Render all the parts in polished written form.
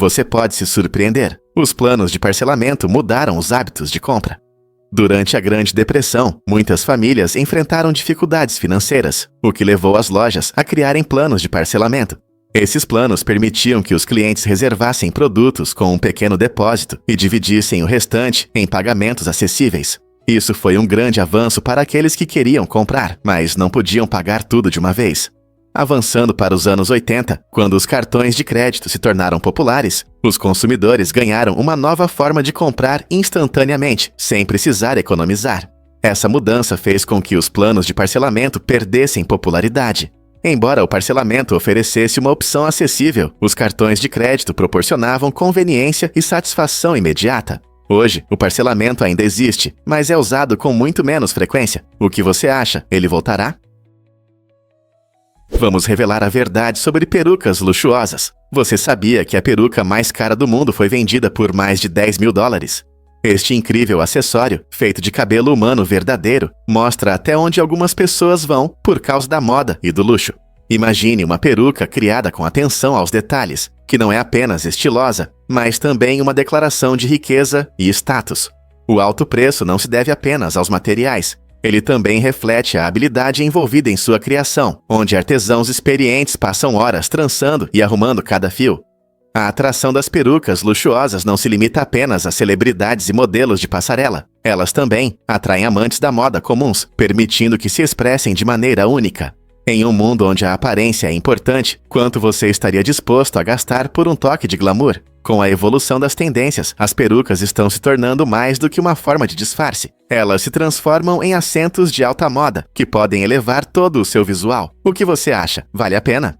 você pode se surpreender. Os planos de parcelamento mudaram os hábitos de compra. Durante a Grande Depressão, muitas famílias enfrentaram dificuldades financeiras, o que levou as lojas a criarem planos de parcelamento. Esses planos permitiam que os clientes reservassem produtos com um pequeno depósito e dividissem o restante em pagamentos acessíveis. Isso foi um grande avanço para aqueles que queriam comprar, mas não podiam pagar tudo de uma vez. Avançando para os anos 80, quando os cartões de crédito se tornaram populares, os consumidores ganharam uma nova forma de comprar instantaneamente, sem precisar economizar. Essa mudança fez com que os planos de parcelamento perdessem popularidade. Embora o parcelamento oferecesse uma opção acessível, os cartões de crédito proporcionavam conveniência e satisfação imediata. Hoje, o parcelamento ainda existe, mas é usado com muito menos frequência. O que você acha? Ele voltará? Vamos revelar a verdade sobre perucas luxuosas. Você sabia que a peruca mais cara do mundo foi vendida por mais de $10.000? Este incrível acessório, feito de cabelo humano verdadeiro, mostra até onde algumas pessoas vão por causa da moda e do luxo. Imagine uma peruca criada com atenção aos detalhes, que não é apenas estilosa, mas também uma declaração de riqueza e status. O alto preço não se deve apenas aos materiais. Ele também reflete a habilidade envolvida em sua criação, onde artesãos experientes passam horas trançando e arrumando cada fio. A atração das perucas luxuosas não se limita apenas a celebridades e modelos de passarela. Elas também atraem amantes da moda comuns, permitindo que se expressem de maneira única. Em um mundo onde a aparência é importante, quanto você estaria disposto a gastar por um toque de glamour? Com a evolução das tendências, as perucas estão se tornando mais do que uma forma de disfarce. Elas se transformam em assentos de alta moda, que podem elevar todo o seu visual. O que você acha? Vale a pena?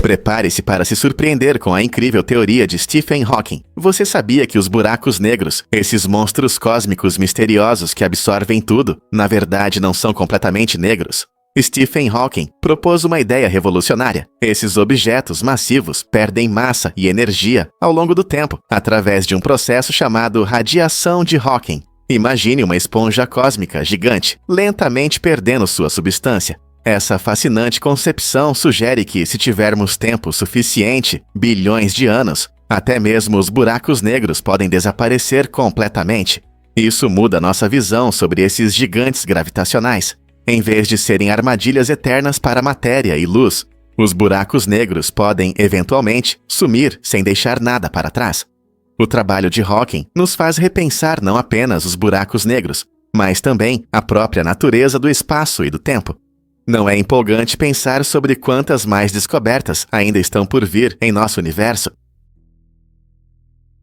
Prepare-se para se surpreender com a incrível teoria de Stephen Hawking. Você sabia que os buracos negros, esses monstros cósmicos misteriosos que absorvem tudo, na verdade não são completamente negros? Stephen Hawking propôs uma ideia revolucionária. Esses objetos massivos perdem massa e energia ao longo do tempo, através de um processo chamado radiação de Hawking. Imagine uma esponja cósmica gigante, lentamente perdendo sua substância. Essa fascinante concepção sugere que, se tivermos tempo suficiente, bilhões de anos, até mesmo os buracos negros podem desaparecer completamente. Isso muda nossa visão sobre esses gigantes gravitacionais. Em vez de serem armadilhas eternas para matéria e luz, os buracos negros podem, eventualmente, sumir sem deixar nada para trás. O trabalho de Hawking nos faz repensar não apenas os buracos negros, mas também a própria natureza do espaço e do tempo. Não é empolgante pensar sobre quantas mais descobertas ainda estão por vir em nosso universo?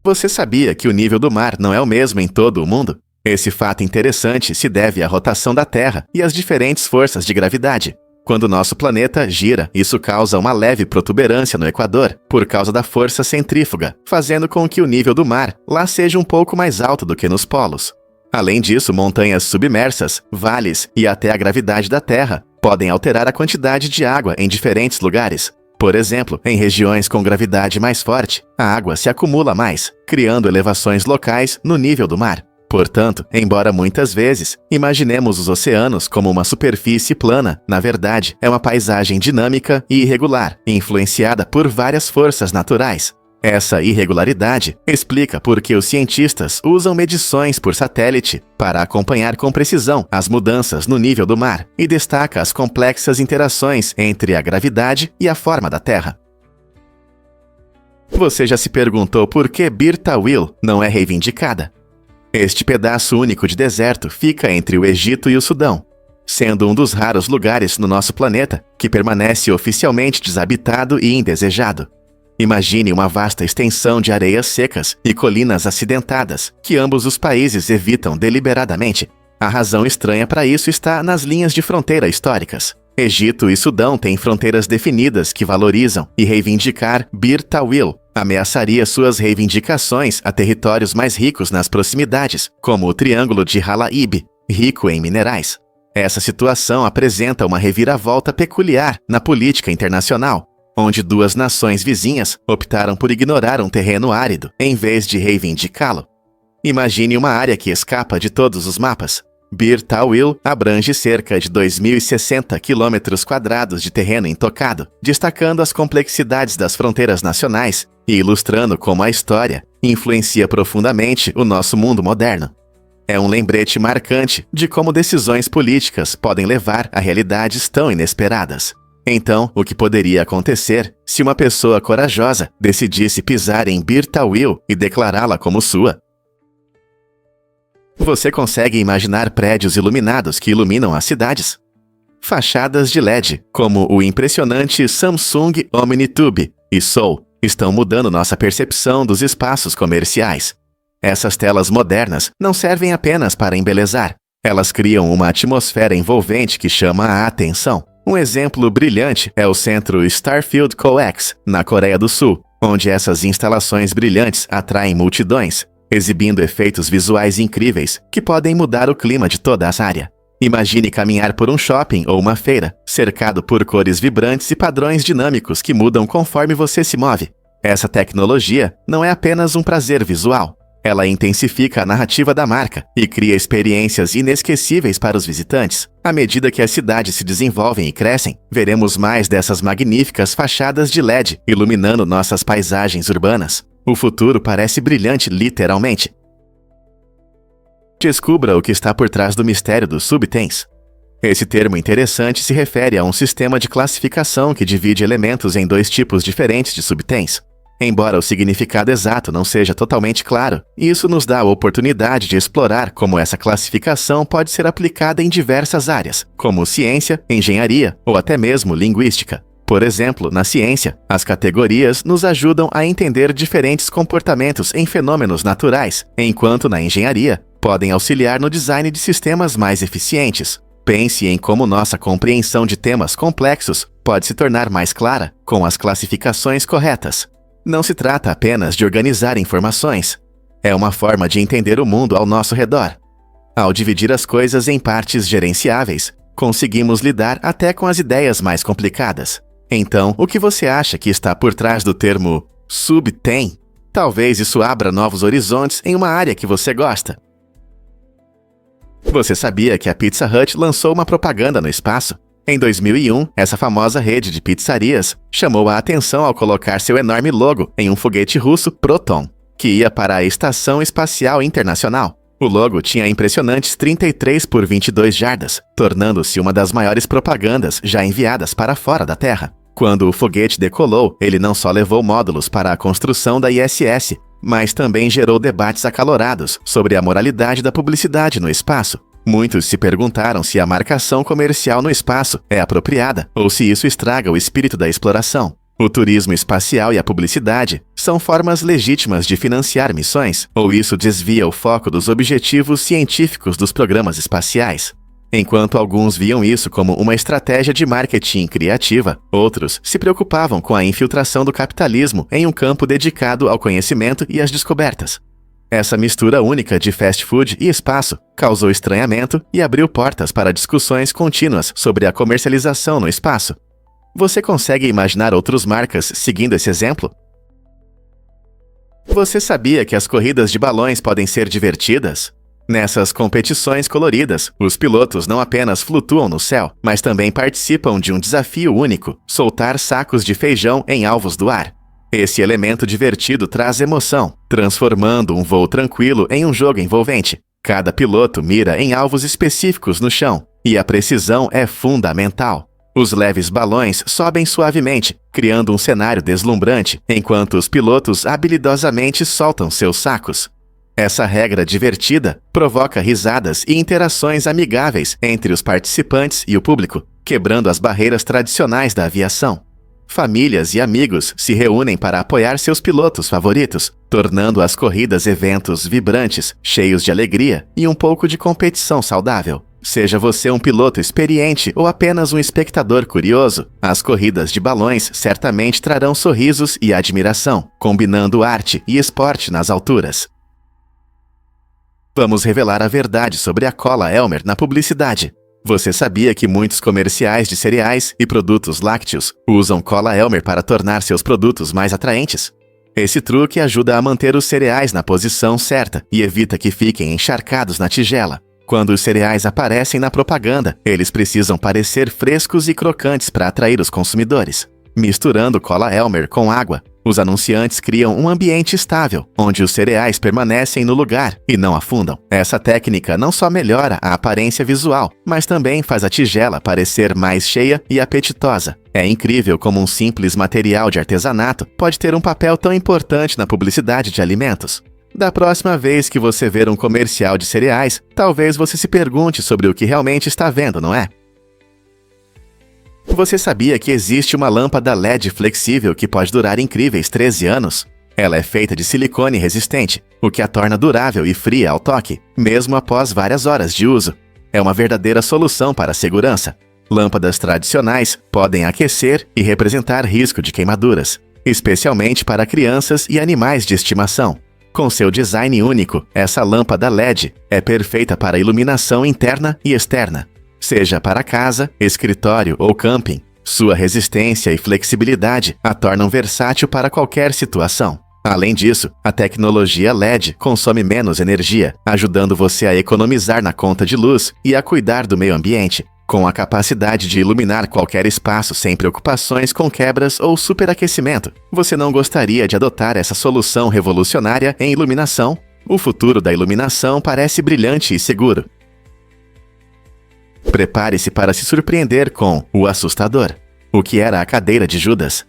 Você sabia que o nível do mar não é o mesmo em todo o mundo? Esse fato interessante se deve à rotação da Terra e às diferentes forças de gravidade. Quando nosso planeta gira, isso causa uma leve protuberância no Equador, por causa da força centrífuga, fazendo com que o nível do mar lá seja um pouco mais alto do que nos polos. Além disso, montanhas submersas, vales e até a gravidade da Terra podem alterar a quantidade de água em diferentes lugares. Por exemplo, em regiões com gravidade mais forte, a água se acumula mais, criando elevações locais no nível do mar. Portanto, embora muitas vezes imaginemos os oceanos como uma superfície plana, na verdade, é uma paisagem dinâmica e irregular, influenciada por várias forças naturais. Essa irregularidade explica por que os cientistas usam medições por satélite para acompanhar com precisão as mudanças no nível do mar e destaca as complexas interações entre a gravidade e a forma da Terra. Você já se perguntou por que Bir Tawil não é reivindicada? Este pedaço único de deserto fica entre o Egito e o Sudão, sendo um dos raros lugares no nosso planeta que permanece oficialmente desabitado e indesejado. Imagine uma vasta extensão de areias secas e colinas acidentadas que ambos os países evitam deliberadamente. A razão estranha para isso está nas linhas de fronteira históricas. Egito e Sudão têm fronteiras definidas que valorizam e reivindicar Bir Tawil ameaçaria suas reivindicações a territórios mais ricos nas proximidades, como o Triângulo de Halaib, rico em minerais. Essa situação apresenta uma reviravolta peculiar na política internacional, onde duas nações vizinhas optaram por ignorar um terreno árido em vez de reivindicá-lo. Imagine uma área que escapa de todos os mapas. Bir Tawil abrange cerca de 2.060 km² de terreno intocado, destacando as complexidades das fronteiras nacionais e ilustrando como a história influencia profundamente o nosso mundo moderno. É um lembrete marcante de como decisões políticas podem levar a realidades tão inesperadas. Então, o que poderia acontecer se uma pessoa corajosa decidisse pisar em Bir Tawil e declará-la como sua? Você consegue imaginar prédios iluminados que iluminam as cidades? Fachadas de LED, como o impressionante Samsung OmniTube e Soul, estão mudando nossa percepção dos espaços comerciais. Essas telas modernas não servem apenas para embelezar. Elas criam uma atmosfera envolvente que chama a atenção. Um exemplo brilhante é o centro Starfield COEX, na Coreia do Sul, onde essas instalações brilhantes atraem multidões, exibindo efeitos visuais incríveis que podem mudar o clima de toda a área. Imagine caminhar por um shopping ou uma feira, cercado por cores vibrantes e padrões dinâmicos que mudam conforme você se move. Essa tecnologia não é apenas um prazer visual. Ela intensifica a narrativa da marca e cria experiências inesquecíveis para os visitantes. À medida que as cidades se desenvolvem e crescem, veremos mais dessas magníficas fachadas de LED iluminando nossas paisagens urbanas. O futuro parece brilhante literalmente. Descubra o que está por trás do mistério dos subtens. Esse termo interessante se refere a um sistema de classificação que divide elementos em dois tipos diferentes de subtens. Embora o significado exato não seja totalmente claro, isso nos dá a oportunidade de explorar como essa classificação pode ser aplicada em diversas áreas, como ciência, engenharia ou até mesmo linguística. Por exemplo, na ciência, as categorias nos ajudam a entender diferentes comportamentos em fenômenos naturais, enquanto na engenharia, podem auxiliar no design de sistemas mais eficientes. Pense em como nossa compreensão de temas complexos pode se tornar mais clara com as classificações corretas. Não se trata apenas de organizar informações. É uma forma de entender o mundo ao nosso redor. Ao dividir as coisas em partes gerenciáveis, conseguimos lidar até com as ideias mais complicadas. Então, o que você acha que está por trás do termo subtem? Talvez isso abra novos horizontes em uma área que você gosta. Você sabia que a Pizza Hut lançou uma propaganda no espaço? Em 2001, essa famosa rede de pizzarias chamou a atenção ao colocar seu enorme logo em um foguete russo Proton, que ia para a Estação Espacial Internacional. O logo tinha impressionantes 33 por 22 jardas, tornando-se uma das maiores propagandas já enviadas para fora da Terra. Quando o foguete decolou, ele não só levou módulos para a construção da ISS, mas também gerou debates acalorados sobre a moralidade da publicidade no espaço. Muitos se perguntaram se a marcação comercial no espaço é apropriada ou se isso estraga o espírito da exploração. O turismo espacial e a publicidade são formas legítimas de financiar missões, ou isso desvia o foco dos objetivos científicos dos programas espaciais? Enquanto alguns viam isso como uma estratégia de marketing criativa, outros se preocupavam com a infiltração do capitalismo em um campo dedicado ao conhecimento e às descobertas. Essa mistura única de fast food e espaço causou estranhamento e abriu portas para discussões contínuas sobre a comercialização no espaço. Você consegue imaginar outras marcas seguindo esse exemplo? Você sabia que as corridas de balões podem ser divertidas? Nessas competições coloridas, os pilotos não apenas flutuam no céu, mas também participam de um desafio único: soltar sacos de feijão em alvos do ar. Esse elemento divertido traz emoção, transformando um voo tranquilo em um jogo envolvente. Cada piloto mira em alvos específicos no chão, e a precisão é fundamental. Os leves balões sobem suavemente, criando um cenário deslumbrante, enquanto os pilotos habilidosamente soltam seus sacos. Essa regra divertida provoca risadas e interações amigáveis entre os participantes e o público, quebrando as barreiras tradicionais da aviação. Famílias e amigos se reúnem para apoiar seus pilotos favoritos, tornando as corridas eventos vibrantes, cheios de alegria e um pouco de competição saudável. Seja você um piloto experiente ou apenas um espectador curioso, as corridas de balões certamente trarão sorrisos e admiração, combinando arte e esporte nas alturas. Vamos revelar a verdade sobre a cola Elmer na publicidade. Você sabia que muitos comerciais de cereais e produtos lácteos usam cola Elmer para tornar seus produtos mais atraentes? Esse truque ajuda a manter os cereais na posição certa e evita que fiquem encharcados na tigela. Quando os cereais aparecem na propaganda, eles precisam parecer frescos e crocantes para atrair os consumidores. Misturando cola Elmer com água, os anunciantes criam um ambiente estável, onde os cereais permanecem no lugar e não afundam. Essa técnica não só melhora a aparência visual, mas também faz a tigela parecer mais cheia e apetitosa. É incrível como um simples material de artesanato pode ter um papel tão importante na publicidade de alimentos. Da próxima vez que você ver um comercial de cereais, talvez você se pergunte sobre o que realmente está vendo, não é? Você sabia que existe uma lâmpada LED flexível que pode durar incríveis 13 anos? Ela é feita de silicone resistente, o que a torna durável e fria ao toque, mesmo após várias horas de uso. É uma verdadeira solução para a segurança. Lâmpadas tradicionais podem aquecer e representar risco de queimaduras, especialmente para crianças e animais de estimação. Com seu design único, essa lâmpada LED é perfeita para iluminação interna e externa. Seja para casa, escritório ou camping, sua resistência e flexibilidade a tornam versátil para qualquer situação. Além disso, a tecnologia LED consome menos energia, ajudando você a economizar na conta de luz e a cuidar do meio ambiente, com a capacidade de iluminar qualquer espaço sem preocupações com quebras ou superaquecimento. Você não gostaria de adotar essa solução revolucionária em iluminação? O futuro da iluminação parece brilhante e seguro. Prepare-se para se surpreender com o assustador. O que era a cadeira de Judas?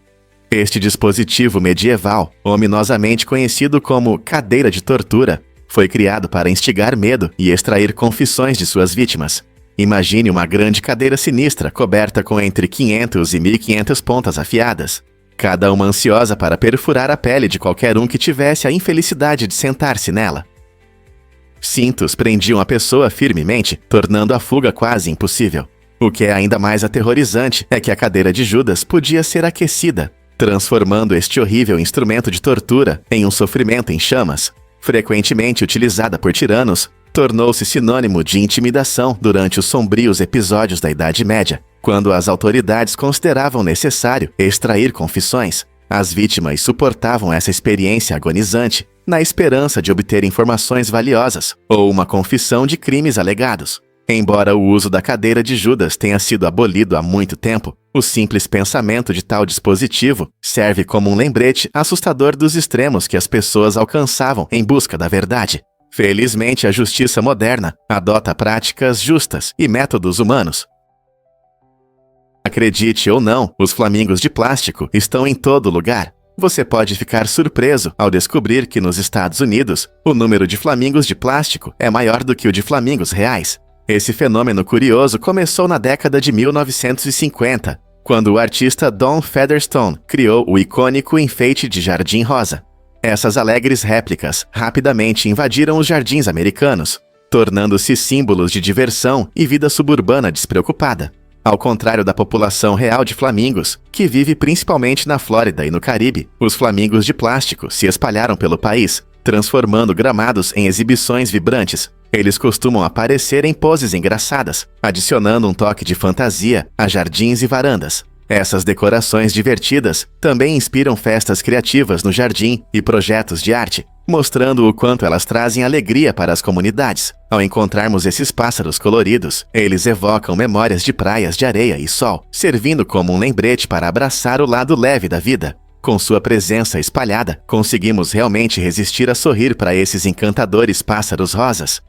Este dispositivo medieval, ominosamente conhecido como cadeira de tortura, foi criado para instigar medo e extrair confissões de suas vítimas. Imagine uma grande cadeira sinistra coberta com entre 500 e 1.500 pontas afiadas, cada uma ansiosa para perfurar a pele de qualquer um que tivesse a infelicidade de sentar-se nela. Cintos prendiam a pessoa firmemente, tornando a fuga quase impossível. O que é ainda mais aterrorizante é que a cadeira de Judas podia ser aquecida, transformando este horrível instrumento de tortura em um sofrimento em chamas. Frequentemente utilizada por tiranos, tornou-se sinônimo de intimidação durante os sombrios episódios da Idade Média, quando as autoridades consideravam necessário extrair confissões. As vítimas suportavam essa experiência agonizante, na esperança de obter informações valiosas ou uma confissão de crimes alegados. Embora o uso da cadeira de Judas tenha sido abolido há muito tempo, o simples pensamento de tal dispositivo serve como um lembrete assustador dos extremos que as pessoas alcançavam em busca da verdade. Felizmente, a justiça moderna adota práticas justas e métodos humanos. Acredite ou não, os flamingos de plástico estão em todo lugar. Você pode ficar surpreso ao descobrir que nos Estados Unidos, o número de flamingos de plástico é maior do que o de flamingos reais. Esse fenômeno curioso começou na década de 1950, quando o artista Don Featherstone criou o icônico enfeite de jardim rosa. Essas alegres réplicas rapidamente invadiram os jardins americanos, tornando-se símbolos de diversão e vida suburbana despreocupada. Ao contrário da população real de flamingos, que vive principalmente na Flórida e no Caribe, os flamingos de plástico se espalharam pelo país, transformando gramados em exibições vibrantes. Eles costumam aparecer em poses engraçadas, adicionando um toque de fantasia a jardins e varandas. Essas decorações divertidas também inspiram festas criativas no jardim e projetos de arte, mostrando o quanto elas trazem alegria para as comunidades. Ao encontrarmos esses pássaros coloridos, eles evocam memórias de praias de areia e sol, servindo como um lembrete para abraçar o lado leve da vida. Com sua presença espalhada, conseguimos realmente resistir a sorrir para esses encantadores pássaros rosas.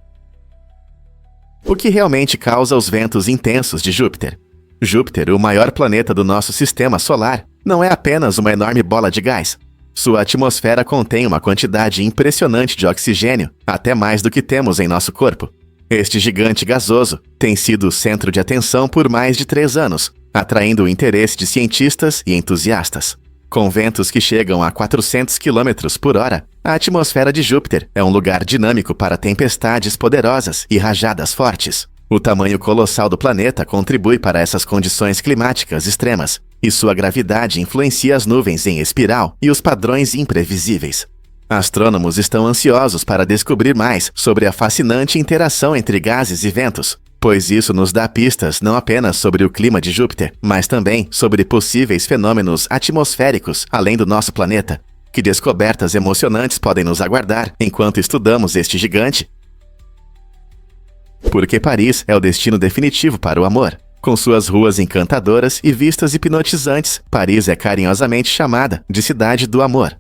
O que realmente causa os ventos intensos de Júpiter? Júpiter, o maior planeta do nosso sistema solar, não é apenas uma enorme bola de gás. Sua atmosfera contém uma quantidade impressionante de oxigênio, até mais do que temos em nosso corpo. Este gigante gasoso tem sido o centro de atenção por mais de 3 anos, atraindo o interesse de cientistas e entusiastas. Com ventos que chegam a 400 km por hora, a atmosfera de Júpiter é um lugar dinâmico para tempestades poderosas e rajadas fortes. O tamanho colossal do planeta contribui para essas condições climáticas extremas, e sua gravidade influencia as nuvens em espiral e os padrões imprevisíveis. Astrônomos estão ansiosos para descobrir mais sobre a fascinante interação entre gases e ventos, pois isso nos dá pistas não apenas sobre o clima de Júpiter, mas também sobre possíveis fenômenos atmosféricos além do nosso planeta. Que descobertas emocionantes podem nos aguardar enquanto estudamos este gigante? Porque Paris é o destino definitivo para o amor. Com suas ruas encantadoras e vistas hipnotizantes, Paris é carinhosamente chamada de Cidade do Amor.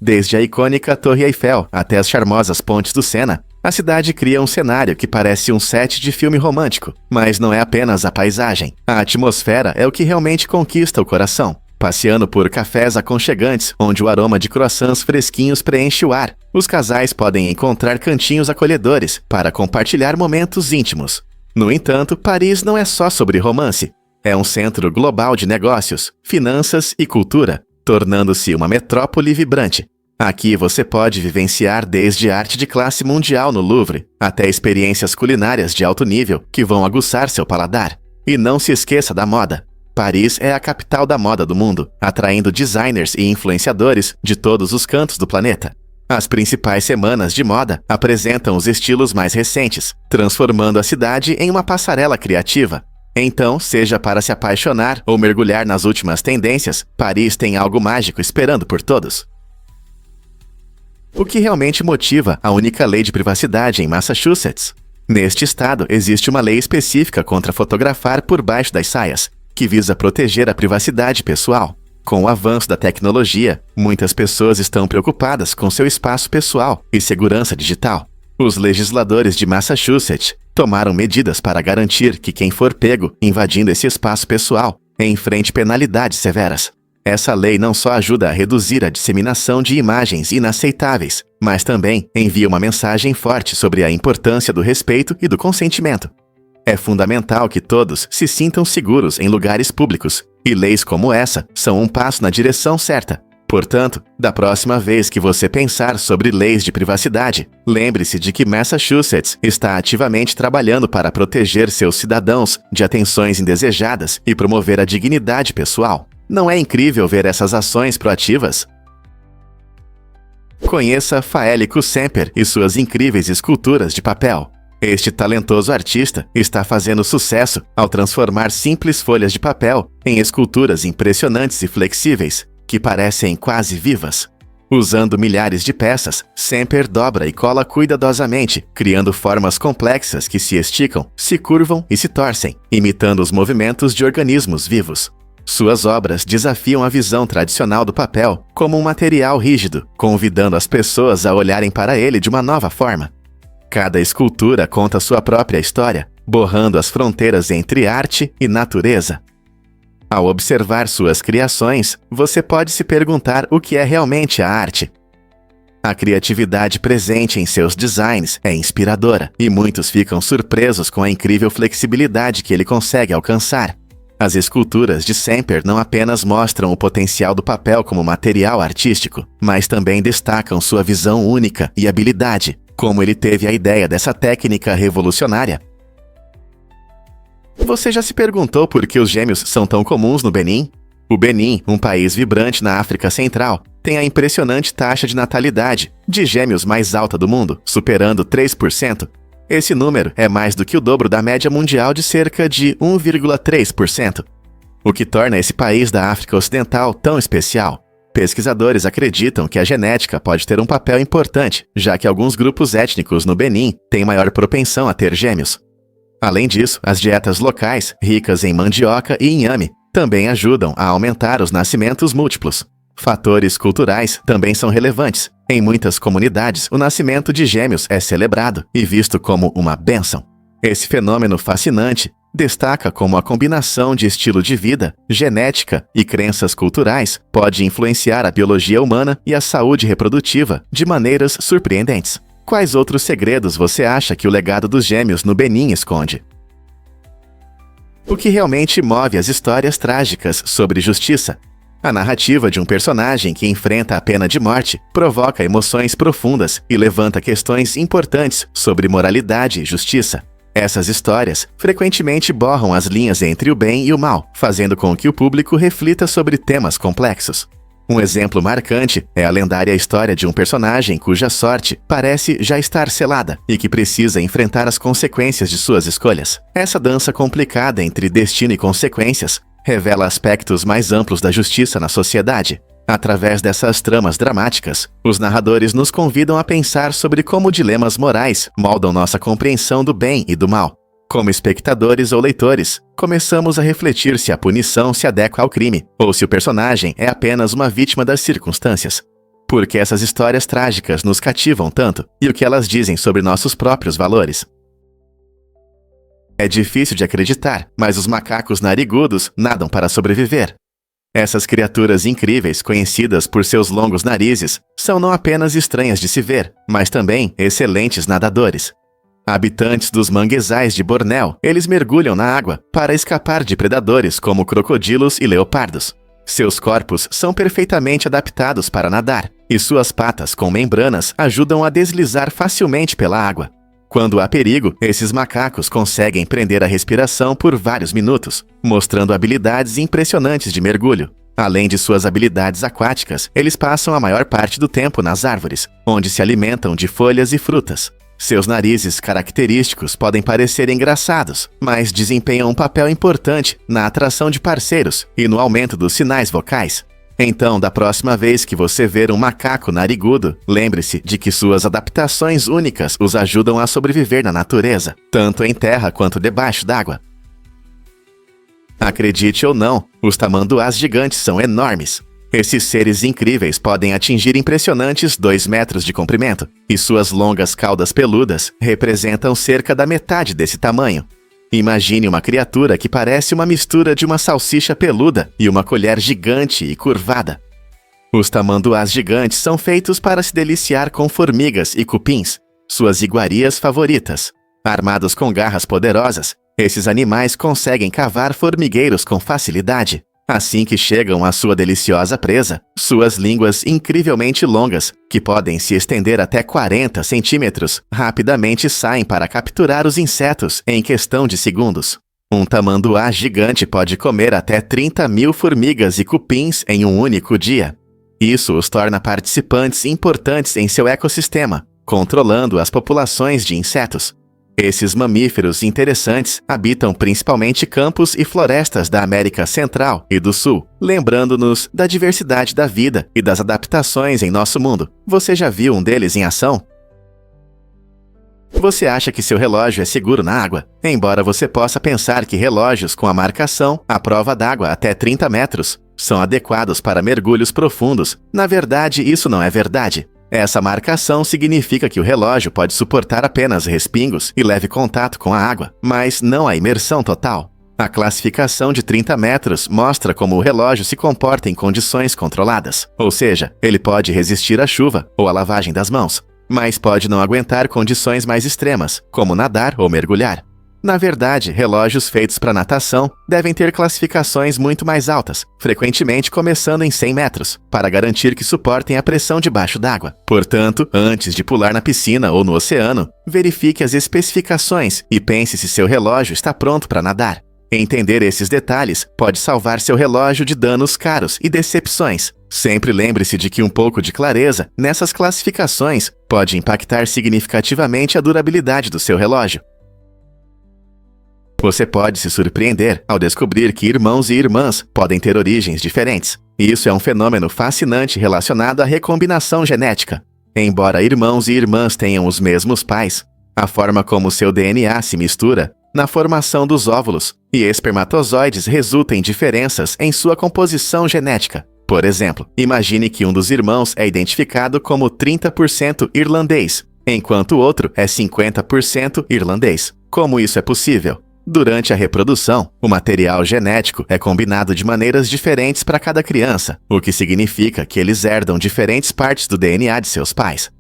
Desde a icônica Torre Eiffel até as charmosas pontes do Sena, a cidade cria um cenário que parece um set de filme romântico, mas não é apenas a paisagem. A atmosfera é o que realmente conquista o coração. Passeando por cafés aconchegantes, onde o aroma de croissants fresquinhos preenche o ar, os casais podem encontrar cantinhos acolhedores para compartilhar momentos íntimos. No entanto, Paris não é só sobre romance. É um centro global de negócios, finanças e cultura, tornando-se uma metrópole vibrante. Aqui você pode vivenciar desde arte de classe mundial no Louvre, até experiências culinárias de alto nível que vão aguçar seu paladar. E não se esqueça da moda. Paris é a capital da moda do mundo, atraindo designers e influenciadores de todos os cantos do planeta. As principais semanas de moda apresentam os estilos mais recentes, transformando a cidade em uma passarela criativa. Então, seja para se apaixonar ou mergulhar nas últimas tendências, Paris tem algo mágico esperando por todos. O que realmente motiva a única lei de privacidade em Massachusetts? Neste estado, existe uma lei específica contra fotografar por baixo das saias, que visa proteger a privacidade pessoal. Com o avanço da tecnologia, muitas pessoas estão preocupadas com seu espaço pessoal e segurança digital. Os legisladores de Massachusetts tomaram medidas para garantir que quem for pego invadindo esse espaço pessoal enfrente penalidades severas. Essa lei não só ajuda a reduzir a disseminação de imagens inaceitáveis, mas também envia uma mensagem forte sobre a importância do respeito e do consentimento. É fundamental que todos se sintam seguros em lugares públicos, e leis como essa são um passo na direção certa. Portanto, da próxima vez que você pensar sobre leis de privacidade, lembre-se de que Massachusetts está ativamente trabalhando para proteger seus cidadãos de atenções indesejadas e promover a dignidade pessoal. Não é incrível ver essas ações proativas? Conheça Faélico Semper e suas incríveis esculturas de papel. Este talentoso artista está fazendo sucesso ao transformar simples folhas de papel em esculturas impressionantes e flexíveis, que parecem quase vivas. Usando milhares de peças, Semper dobra e cola cuidadosamente, criando formas complexas que se esticam, se curvam e se torcem, imitando os movimentos de organismos vivos. Suas obras desafiam a visão tradicional do papel como um material rígido, convidando as pessoas a olharem para ele de uma nova forma. Cada escultura conta sua própria história, borrando as fronteiras entre arte e natureza. Ao observar suas criações, você pode se perguntar o que é realmente a arte. A criatividade presente em seus designs é inspiradora, e muitos ficam surpresos com a incrível flexibilidade que ele consegue alcançar. As esculturas de Semper não apenas mostram o potencial do papel como material artístico, mas também destacam sua visão única e habilidade, como ele teve a ideia dessa técnica revolucionária. Você já se perguntou por que os gêmeos são tão comuns no Benin? O Benin, um país vibrante na África Central, tem a impressionante taxa de natalidade de gêmeos mais alta do mundo, superando 3%. Esse número é mais do que o dobro da média mundial de cerca de 1,3%. O que torna esse país da África Ocidental tão especial. Pesquisadores acreditam que a genética pode ter um papel importante, já que alguns grupos étnicos no Benin têm maior propensão a ter gêmeos. Além disso, as dietas locais, ricas em mandioca e inhame, também ajudam a aumentar os nascimentos múltiplos. Fatores culturais também são relevantes. Em muitas comunidades, o nascimento de gêmeos é celebrado e visto como uma bênção. Esse fenômeno fascinante destaca como a combinação de estilo de vida, genética e crenças culturais pode influenciar a biologia humana e a saúde reprodutiva de maneiras surpreendentes. Quais outros segredos você acha que o legado dos gêmeos no Benin esconde? O que realmente move as histórias trágicas sobre justiça? A narrativa de um personagem que enfrenta a pena de morte provoca emoções profundas e levanta questões importantes sobre moralidade e justiça. Essas histórias frequentemente borram as linhas entre o bem e o mal, fazendo com que o público reflita sobre temas complexos. Um exemplo marcante é a lendária história de um personagem cuja sorte parece já estar selada e que precisa enfrentar as consequências de suas escolhas. Essa dança complicada entre destino e consequências revela aspectos mais amplos da justiça na sociedade. Através dessas tramas dramáticas, os narradores nos convidam a pensar sobre como dilemas morais moldam nossa compreensão do bem e do mal. Como espectadores ou leitores, começamos a refletir se a punição se adequa ao crime, ou se o personagem é apenas uma vítima das circunstâncias. Por que essas histórias trágicas nos cativam tanto, e o que elas dizem sobre nossos próprios valores? É difícil de acreditar, mas os macacos narigudos nadam para sobreviver. Essas criaturas incríveis, conhecidas por seus longos narizes, são não apenas estranhas de se ver, mas também excelentes nadadores. Habitantes dos manguezais de Bornéu, eles mergulham na água para escapar de predadores como crocodilos e leopardos. Seus corpos são perfeitamente adaptados para nadar, e suas patas com membranas ajudam a deslizar facilmente pela água. Quando há perigo, esses macacos conseguem prender a respiração por vários minutos, mostrando habilidades impressionantes de mergulho. Além de suas habilidades aquáticas, eles passam a maior parte do tempo nas árvores, onde se alimentam de folhas e frutas. Seus narizes característicos podem parecer engraçados, mas desempenham um papel importante na atração de parceiros e no aumento dos sinais vocais. Então, da próxima vez que você ver um macaco narigudo, lembre-se de que suas adaptações únicas os ajudam a sobreviver na natureza, tanto em terra quanto debaixo d'água. Acredite ou não, os tamanduás gigantes são enormes. Esses seres incríveis podem atingir impressionantes 2 metros de comprimento, e suas longas caudas peludas representam cerca da metade desse tamanho. Imagine uma criatura que parece uma mistura de uma salsicha peluda e uma colher gigante e curvada. Os tamanduás gigantes são feitos para se deliciar com formigas e cupins, suas iguarias favoritas. Armados com garras poderosas, esses animais conseguem cavar formigueiros com facilidade. Assim que chegam à sua deliciosa presa, suas línguas incrivelmente longas, que podem se estender até 40 centímetros, rapidamente saem para capturar os insetos em questão de segundos. Um tamanduá gigante pode comer até 30.000 formigas e cupins em um único dia. Isso os torna participantes importantes em seu ecossistema, controlando as populações de insetos. Esses mamíferos interessantes habitam principalmente campos e florestas da América Central e do Sul, lembrando-nos da diversidade da vida e das adaptações em nosso mundo. Você já viu um deles em ação? Você acha que seu relógio é seguro na água? Embora você possa pensar que relógios com a marcação à prova d'água até 30 metros são adequados para mergulhos profundos, na verdade isso não é verdade. Essa marcação significa que o relógio pode suportar apenas respingos e leve contato com a água, mas não a imersão total. A classificação de 30 metros mostra como o relógio se comporta em condições controladas, ou seja, ele pode resistir à chuva ou à lavagem das mãos, mas pode não aguentar condições mais extremas, como nadar ou mergulhar. Na verdade, relógios feitos para natação devem ter classificações muito mais altas, frequentemente começando em 100 metros, para garantir que suportem a pressão debaixo d'água. Portanto, antes de pular na piscina ou no oceano, verifique as especificações e pense se seu relógio está pronto para nadar. Entender esses detalhes pode salvar seu relógio de danos caros e decepções. Sempre lembre-se de que um pouco de clareza nessas classificações pode impactar significativamente a durabilidade do seu relógio. Você pode se surpreender ao descobrir que irmãos e irmãs podem ter origens diferentes. Isso é um fenômeno fascinante relacionado à recombinação genética. Embora irmãos e irmãs tenham os mesmos pais, a forma como seu DNA se mistura na formação dos óvulos e espermatozoides resulta em diferenças em sua composição genética. Por exemplo, imagine que um dos irmãos é identificado como 30% irlandês, enquanto o outro é 50% irlandês. Como isso é possível? Durante a reprodução, o material genético é combinado de maneiras diferentes para cada criança, o que significa que eles herdam diferentes partes do DNA de seus pais.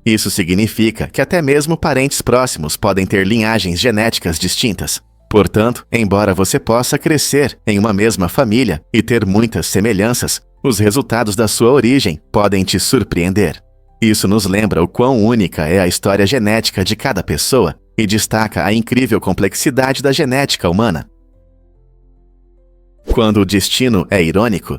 Isso significa que até mesmo parentes próximos podem ter linhagens genéticas distintas. Portanto, embora você possa crescer em uma mesma família e ter muitas semelhanças, os resultados da sua origem podem te surpreender. Isso nos lembra o quão única é a história genética de cada pessoa e destaca a incrível complexidade da genética humana. Quando o destino é irônico,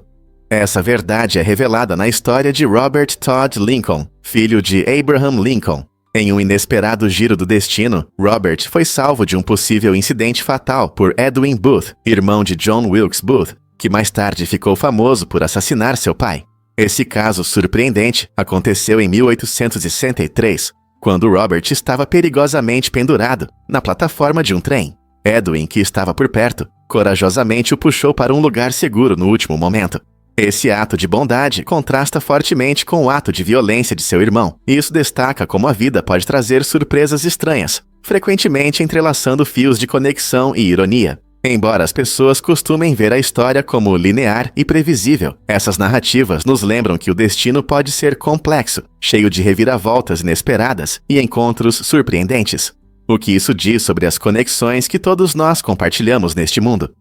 essa verdade é revelada na história de Robert Todd Lincoln, filho de Abraham Lincoln. Em um inesperado giro do destino, Robert foi salvo de um possível incidente fatal por Edwin Booth, irmão de John Wilkes Booth, que mais tarde ficou famoso por assassinar seu pai. Esse caso surpreendente aconteceu em 1863, quando Robert estava perigosamente pendurado na plataforma de um trem. Edwin, que estava por perto, corajosamente o puxou para um lugar seguro no último momento. Esse ato de bondade contrasta fortemente com o ato de violência de seu irmão. Isso destaca como a vida pode trazer surpresas estranhas, frequentemente entrelaçando fios de conexão e ironia. Embora as pessoas costumem ver a história como linear e previsível, essas narrativas nos lembram que o destino pode ser complexo, cheio de reviravoltas inesperadas e encontros surpreendentes. O que isso diz sobre as conexões que todos nós compartilhamos neste mundo?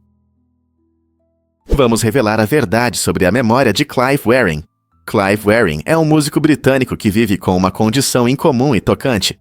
Vamos revelar a verdade sobre a memória de Clive Wearing. Clive Wearing é um músico britânico que vive com uma condição incomum e tocante.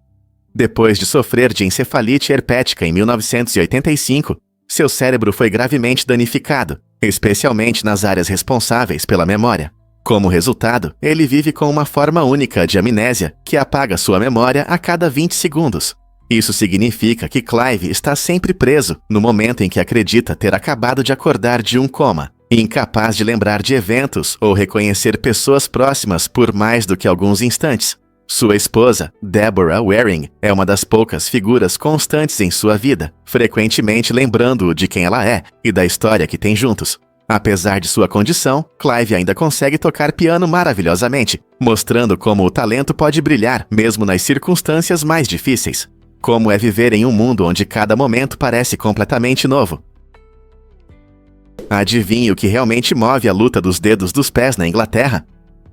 Depois de sofrer de encefalite herpética em 1985, seu cérebro foi gravemente danificado, especialmente nas áreas responsáveis pela memória. Como resultado, ele vive com uma forma única de amnésia que apaga sua memória a cada 20 segundos. Isso significa que Clive está sempre preso no momento em que acredita ter acabado de acordar de um coma, incapaz de lembrar de eventos ou reconhecer pessoas próximas por mais do que alguns instantes. Sua esposa, Deborah Waring, é uma das poucas figuras constantes em sua vida, frequentemente lembrando-o de quem ela é e da história que tem juntos. Apesar de sua condição, Clive ainda consegue tocar piano maravilhosamente, mostrando como o talento pode brilhar mesmo nas circunstâncias mais difíceis. Como é viver em um mundo onde cada momento parece completamente novo. Adivinhe o que realmente move a luta dos dedos dos pés na Inglaterra?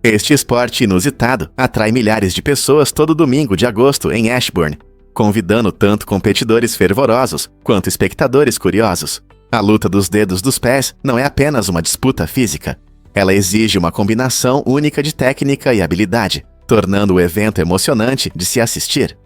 Este esporte inusitado atrai milhares de pessoas todo domingo de agosto em Ashbourne, convidando tanto competidores fervorosos quanto espectadores curiosos. A luta dos dedos dos pés não é apenas uma disputa física. Ela exige uma combinação única de técnica e habilidade, tornando o evento emocionante de se assistir.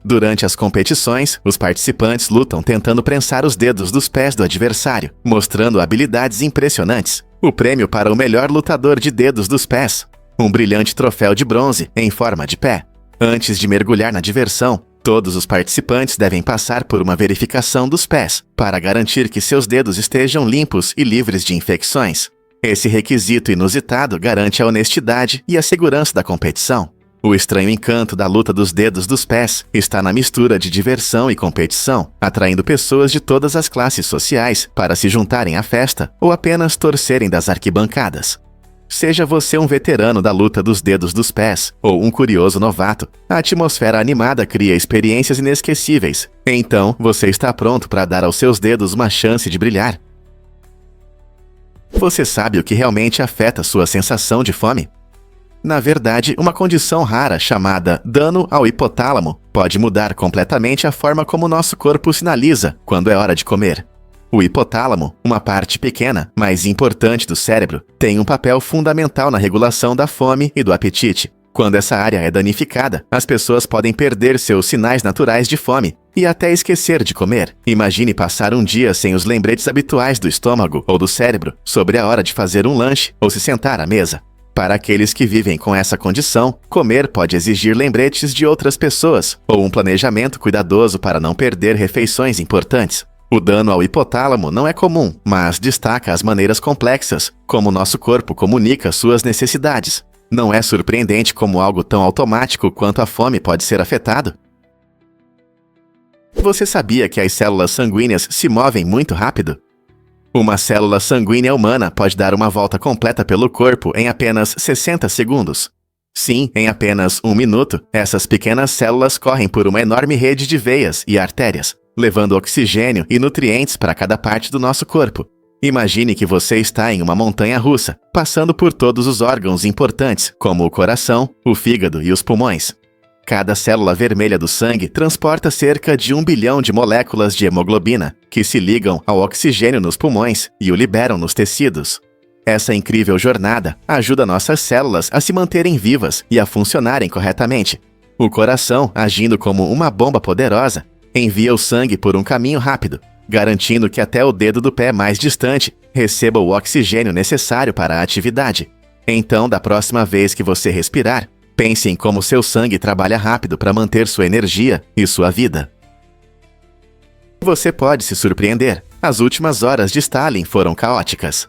Durante as competições, os participantes lutam tentando prensar os dedos dos pés do adversário, mostrando habilidades impressionantes. O prêmio para o melhor lutador de dedos dos pés, um brilhante troféu de bronze em forma de pé. Antes de mergulhar na diversão, todos os participantes devem passar por uma verificação dos pés, para garantir que seus dedos estejam limpos e livres de infecções. Esse requisito inusitado garante a honestidade e a segurança da competição. O estranho encanto da luta dos dedos dos pés está na mistura de diversão e competição, atraindo pessoas de todas as classes sociais para se juntarem à festa ou apenas torcerem das arquibancadas. Seja você um veterano da luta dos dedos dos pés ou um curioso novato, a atmosfera animada cria experiências inesquecíveis. Então, você está pronto para dar aos seus dedos uma chance de brilhar? Você sabe o que realmente afeta sua sensação de fome? Na verdade, uma condição rara chamada dano ao hipotálamo pode mudar completamente a forma como nosso corpo sinaliza quando é hora de comer. O hipotálamo, uma parte pequena, mas importante do cérebro, tem um papel fundamental na regulação da fome e do apetite. Quando essa área é danificada, as pessoas podem perder seus sinais naturais de fome e até esquecer de comer. Imagine passar um dia sem os lembretes habituais do estômago ou do cérebro sobre a hora de fazer um lanche ou se sentar à mesa. Para aqueles que vivem com essa condição, comer pode exigir lembretes de outras pessoas ou um planejamento cuidadoso para não perder refeições importantes. O dano ao hipotálamo não é comum, mas destaca as maneiras complexas como nosso corpo comunica suas necessidades. Não é surpreendente como algo tão automático quanto a fome pode ser afetado? Você sabia que as células sanguíneas se movem muito rápido? Uma célula sanguínea humana pode dar uma volta completa pelo corpo em apenas 60 segundos. Sim, em apenas 1 minuto, essas pequenas células correm por uma enorme rede de veias e artérias, levando oxigênio e nutrientes para cada parte do nosso corpo. Imagine que você está em uma montanha-russa, passando por todos os órgãos importantes, como o coração, o fígado e os pulmões. Cada célula vermelha do sangue transporta cerca de 1 bilhão de moléculas de hemoglobina, que se ligam ao oxigênio nos pulmões e o liberam nos tecidos. Essa incrível jornada ajuda nossas células a se manterem vivas e a funcionarem corretamente. O coração, agindo como uma bomba poderosa, envia o sangue por um caminho rápido, garantindo que até o dedo do pé mais distante receba o oxigênio necessário para a atividade. Então, da próxima vez que você respirar, pense em como seu sangue trabalha rápido para manter sua energia e sua vida. Você pode se surpreender. As últimas horas de Stalin foram caóticas.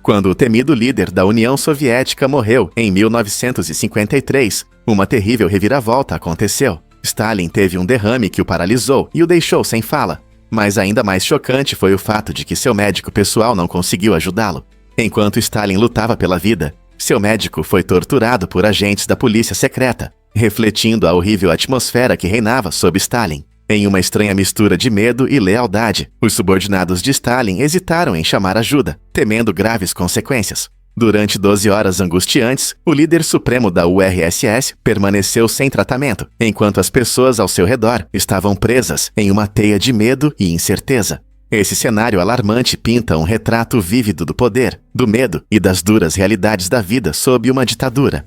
Quando o temido líder da União Soviética morreu em 1953, uma terrível reviravolta aconteceu. Stalin teve um derrame que o paralisou e o deixou sem fala. Mas ainda mais chocante foi o fato de que seu médico pessoal não conseguiu ajudá-lo. Enquanto Stalin lutava pela vida, seu médico foi torturado por agentes da polícia secreta, refletindo a horrível atmosfera que reinava sob Stalin. Em uma estranha mistura de medo e lealdade, os subordinados de Stalin hesitaram em chamar ajuda, temendo graves consequências. Durante 12 horas angustiantes, o líder supremo da URSS permaneceu sem tratamento, enquanto as pessoas ao seu redor estavam presas em uma teia de medo e incerteza. Esse cenário alarmante pinta um retrato vívido do poder, do medo e das duras realidades da vida sob uma ditadura.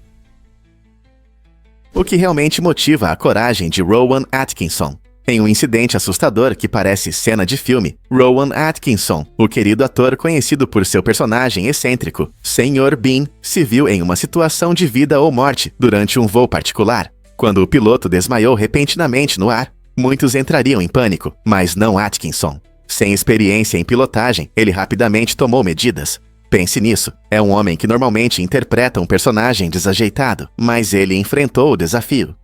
O que realmente motiva a coragem de Rowan Atkinson? Em um incidente assustador que parece cena de filme, Rowan Atkinson, o querido ator conhecido por seu personagem excêntrico, Sr. Bean, se viu em uma situação de vida ou morte durante um voo particular. Quando o piloto desmaiou repentinamente no ar, muitos entrariam em pânico, mas não Atkinson. Sem experiência em pilotagem, ele rapidamente tomou medidas. Pense nisso, é um homem que normalmente interpreta um personagem desajeitado, mas ele enfrentou o desafio.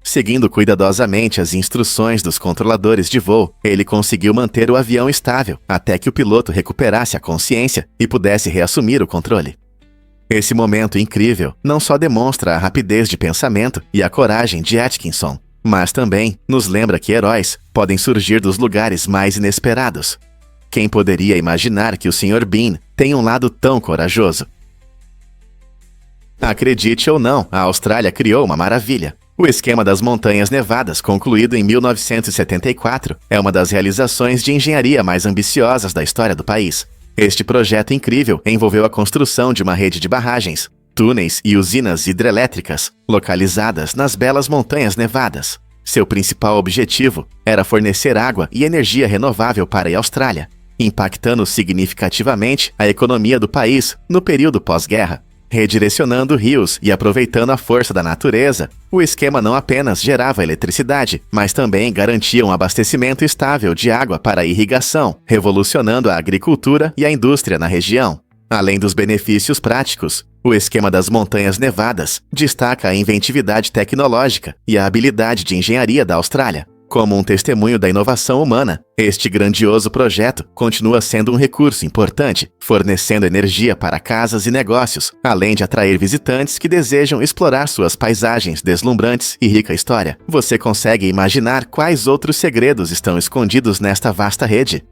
Seguindo cuidadosamente as instruções dos controladores de voo, ele conseguiu manter o avião estável até que o piloto recuperasse a consciência e pudesse reassumir o controle. Esse momento incrível não só demonstra a rapidez de pensamento e a coragem de Atkinson, mas também nos lembra que heróis podem surgir dos lugares mais inesperados. Quem poderia imaginar que o Sr. Bean tem um lado tão corajoso? Acredite ou não, a Austrália criou uma maravilha. O esquema das Montanhas Nevadas, concluído em 1974, é uma das realizações de engenharia mais ambiciosas da história do país. Este projeto incrível envolveu a construção de uma rede de barragens, túneis e usinas hidrelétricas localizadas nas belas Montanhas Nevadas. Seu principal objetivo era fornecer água e energia renovável para a Austrália, impactando significativamente a economia do país no período pós-guerra. Redirecionando rios e aproveitando a força da natureza, o esquema não apenas gerava eletricidade, mas também garantia um abastecimento estável de água para a irrigação, revolucionando a agricultura e a indústria na região. Além dos benefícios práticos, o esquema das Montanhas Nevadas destaca a inventividade tecnológica e a habilidade de engenharia da Austrália. Como um testemunho da inovação humana, este grandioso projeto continua sendo um recurso importante, fornecendo energia para casas e negócios, além de atrair visitantes que desejam explorar suas paisagens deslumbrantes e rica história. Você consegue imaginar quais outros segredos estão escondidos nesta vasta rede?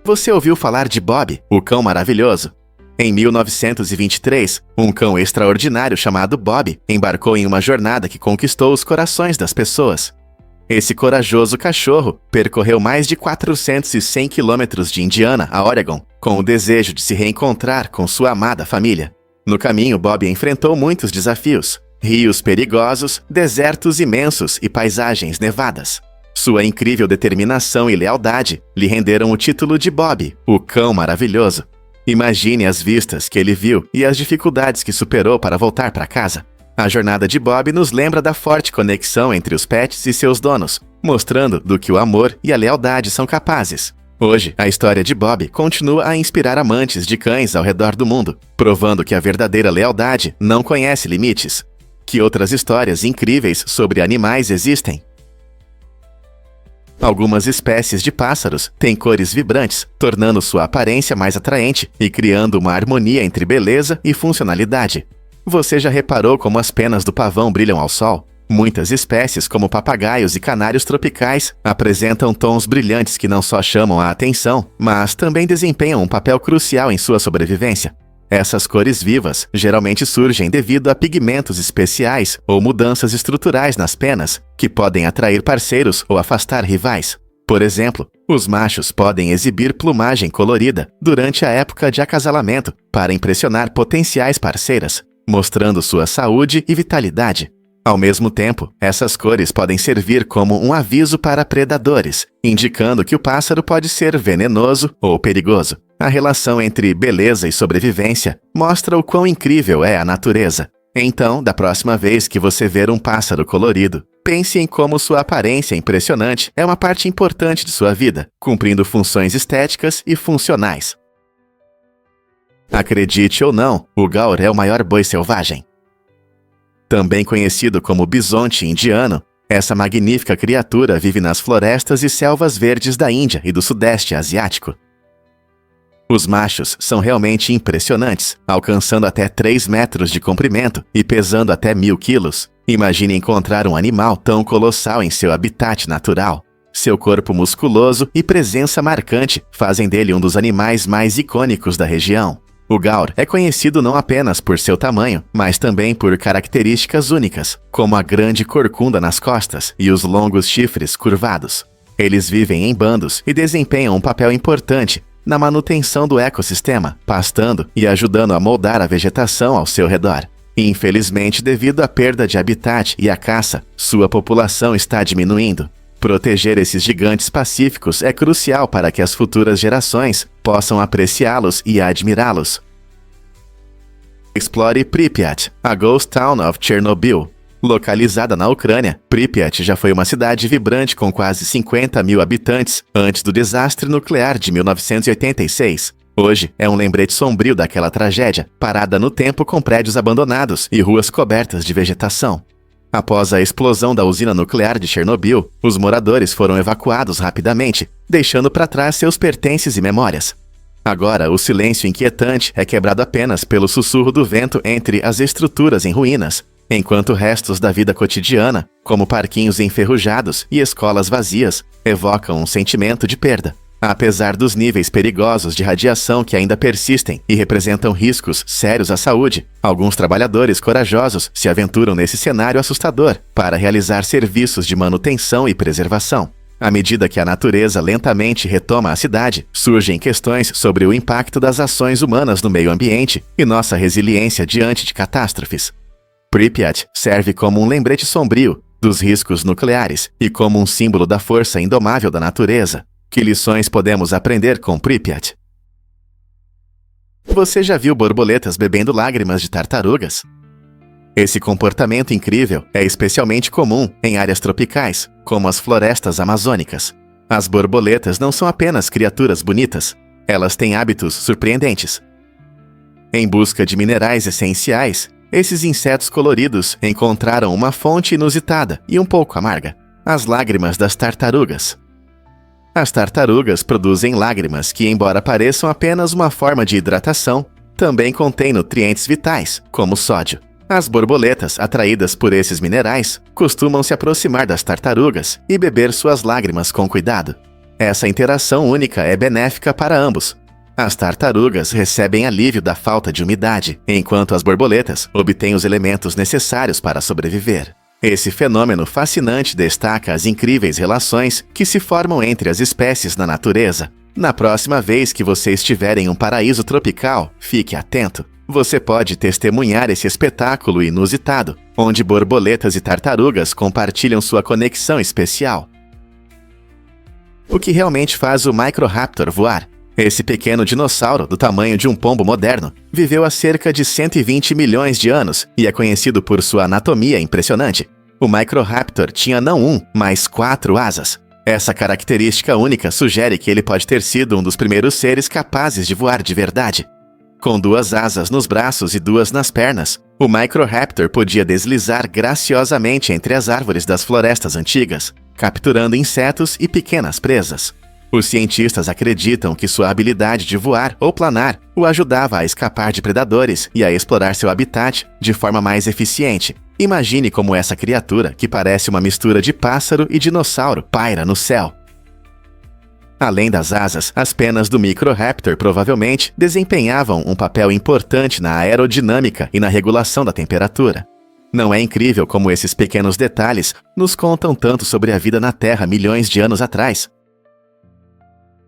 Você ouviu falar de Bob, o cão maravilhoso? Em 1923, um cão extraordinário chamado Bob embarcou em uma jornada que conquistou os corações das pessoas. Esse corajoso cachorro percorreu mais de 410 quilômetros de Indiana a Oregon, com o desejo de se reencontrar com sua amada família. No caminho, Bob enfrentou muitos desafios: rios perigosos, desertos imensos e paisagens nevadas. Sua incrível determinação e lealdade lhe renderam o título de Bob, o cão maravilhoso. Imagine as vistas que ele viu e as dificuldades que superou para voltar para casa. A jornada de Bob nos lembra da forte conexão entre os pets e seus donos, mostrando do que o amor e a lealdade são capazes. Hoje, a história de Bob continua a inspirar amantes de cães ao redor do mundo, provando que a verdadeira lealdade não conhece limites. Que outras histórias incríveis sobre animais existem? Algumas espécies de pássaros têm cores vibrantes, tornando sua aparência mais atraente e criando uma harmonia entre beleza e funcionalidade. Você já reparou como as penas do pavão brilham ao sol? Muitas espécies, como papagaios e canários tropicais, apresentam tons brilhantes que não só chamam a atenção, mas também desempenham um papel crucial em sua sobrevivência. Essas cores vivas geralmente surgem devido a pigmentos especiais ou mudanças estruturais nas penas, que podem atrair parceiros ou afastar rivais. Por exemplo, os machos podem exibir plumagem colorida durante a época de acasalamento para impressionar potenciais parceiras, mostrando sua saúde e vitalidade. Ao mesmo tempo, essas cores podem servir como um aviso para predadores, indicando que o pássaro pode ser venenoso ou perigoso. A relação entre beleza e sobrevivência mostra o quão incrível é a natureza. Então, da próxima vez que você ver um pássaro colorido, pense em como sua aparência impressionante é uma parte importante de sua vida, cumprindo funções estéticas e funcionais. Acredite ou não, o gaur é o maior boi selvagem. Também conhecido como bisonte indiano, essa magnífica criatura vive nas florestas e selvas verdes da Índia e do Sudeste Asiático. Os machos são realmente impressionantes, alcançando até 3 metros de comprimento e pesando até 1000 quilos. Imagine encontrar um animal tão colossal em seu habitat natural. Seu corpo musculoso e presença marcante fazem dele um dos animais mais icônicos da região. O gaur é conhecido não apenas por seu tamanho, mas também por características únicas, como a grande corcunda nas costas e os longos chifres curvados. Eles vivem em bandos e desempenham um papel importante na manutenção do ecossistema, pastando e ajudando a moldar a vegetação ao seu redor. Infelizmente, devido à perda de habitat e à caça, sua população está diminuindo. Proteger esses gigantes pacíficos é crucial para que as futuras gerações possam apreciá-los e admirá-los. Explore Pripyat, a Ghost Town of Chernobyl. Localizada na Ucrânia, Pripyat já foi uma cidade vibrante com quase 50 mil habitantes antes do desastre nuclear de 1986. Hoje é um lembrete sombrio daquela tragédia, parada no tempo com prédios abandonados e ruas cobertas de vegetação. Após a explosão da usina nuclear de Chernobyl, os moradores foram evacuados rapidamente, deixando para trás seus pertences e memórias. Agora, o silêncio inquietante é quebrado apenas pelo sussurro do vento entre as estruturas em ruínas, enquanto restos da vida cotidiana, como parquinhos enferrujados e escolas vazias, evocam um sentimento de perda. Apesar dos níveis perigosos de radiação que ainda persistem e representam riscos sérios à saúde, alguns trabalhadores corajosos se aventuram nesse cenário assustador para realizar serviços de manutenção e preservação. À medida que a natureza lentamente retoma a cidade, surgem questões sobre o impacto das ações humanas no meio ambiente e nossa resiliência diante de catástrofes. Pripyat serve como um lembrete sombrio dos riscos nucleares e como um símbolo da força indomável da natureza. Que lições podemos aprender com Pripyat? Você já viu borboletas bebendo lágrimas de tartarugas? Esse comportamento incrível é especialmente comum em áreas tropicais, como as florestas amazônicas. As borboletas não são apenas criaturas bonitas, elas têm hábitos surpreendentes. Em busca de minerais essenciais, esses insetos coloridos encontraram uma fonte inusitada e um pouco amarga: as lágrimas das tartarugas. As tartarugas produzem lágrimas que, embora pareçam apenas uma forma de hidratação, também contêm nutrientes vitais, como sódio. As borboletas, atraídas por esses minerais, costumam se aproximar das tartarugas e beber suas lágrimas com cuidado. Essa interação única é benéfica para ambos. As tartarugas recebem alívio da falta de umidade, enquanto as borboletas obtêm os elementos necessários para sobreviver. Esse fenômeno fascinante destaca as incríveis relações que se formam entre as espécies na natureza. Na próxima vez que você estiver em um paraíso tropical, fique atento. Você pode testemunhar esse espetáculo inusitado, onde borboletas e tartarugas compartilham sua conexão especial. O que realmente faz o Microraptor voar? Esse pequeno dinossauro, do tamanho de um pombo moderno, viveu há cerca de 120 milhões de anos e é conhecido por sua anatomia impressionante. O Microraptor tinha não um, mas 4 asas. Essa característica única sugere que ele pode ter sido um dos primeiros seres capazes de voar de verdade. Com 2 asas nos braços e 2 nas pernas, o Microraptor podia deslizar graciosamente entre as árvores das florestas antigas, capturando insetos e pequenas presas. Os cientistas acreditam que sua habilidade de voar ou planar o ajudava a escapar de predadores e a explorar seu habitat de forma mais eficiente. Imagine como essa criatura, que parece uma mistura de pássaro e dinossauro, paira no céu. Além das asas, as penas do Microraptor provavelmente desempenhavam um papel importante na aerodinâmica e na regulação da temperatura. Não é incrível como esses pequenos detalhes nos contam tanto sobre a vida na Terra milhões de anos atrás?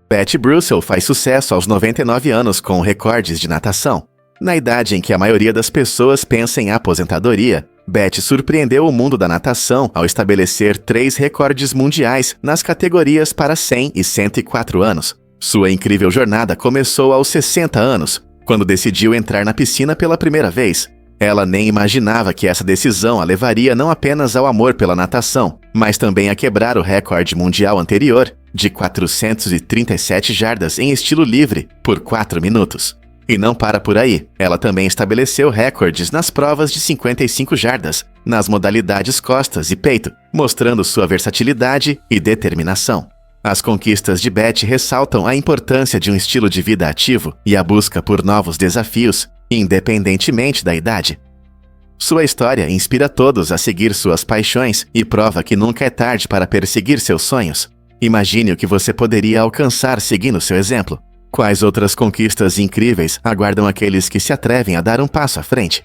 Betty Brussel faz sucesso aos 99 anos com recordes de natação. Na idade em que a maioria das pessoas pensa em aposentadoria, Betty surpreendeu o mundo da natação ao estabelecer 3 recordes mundiais nas categorias para 100 e 104 anos. Sua incrível jornada começou aos 60 anos, quando decidiu entrar na piscina pela primeira vez. Ela nem imaginava que essa decisão a levaria não apenas ao amor pela natação, mas também a quebrar o recorde mundial anterior de 437 jardas em estilo livre por 4 minutos. E não para por aí, ela também estabeleceu recordes nas provas de 55 jardas, nas modalidades costas e peito, mostrando sua versatilidade e determinação. As conquistas de Beth ressaltam a importância de um estilo de vida ativo e a busca por novos desafios, independentemente da idade. Sua história inspira todos a seguir suas paixões e prova que nunca é tarde para perseguir seus sonhos. Imagine o que você poderia alcançar seguindo seu exemplo. Quais outras conquistas incríveis aguardam aqueles que se atrevem a dar um passo à frente?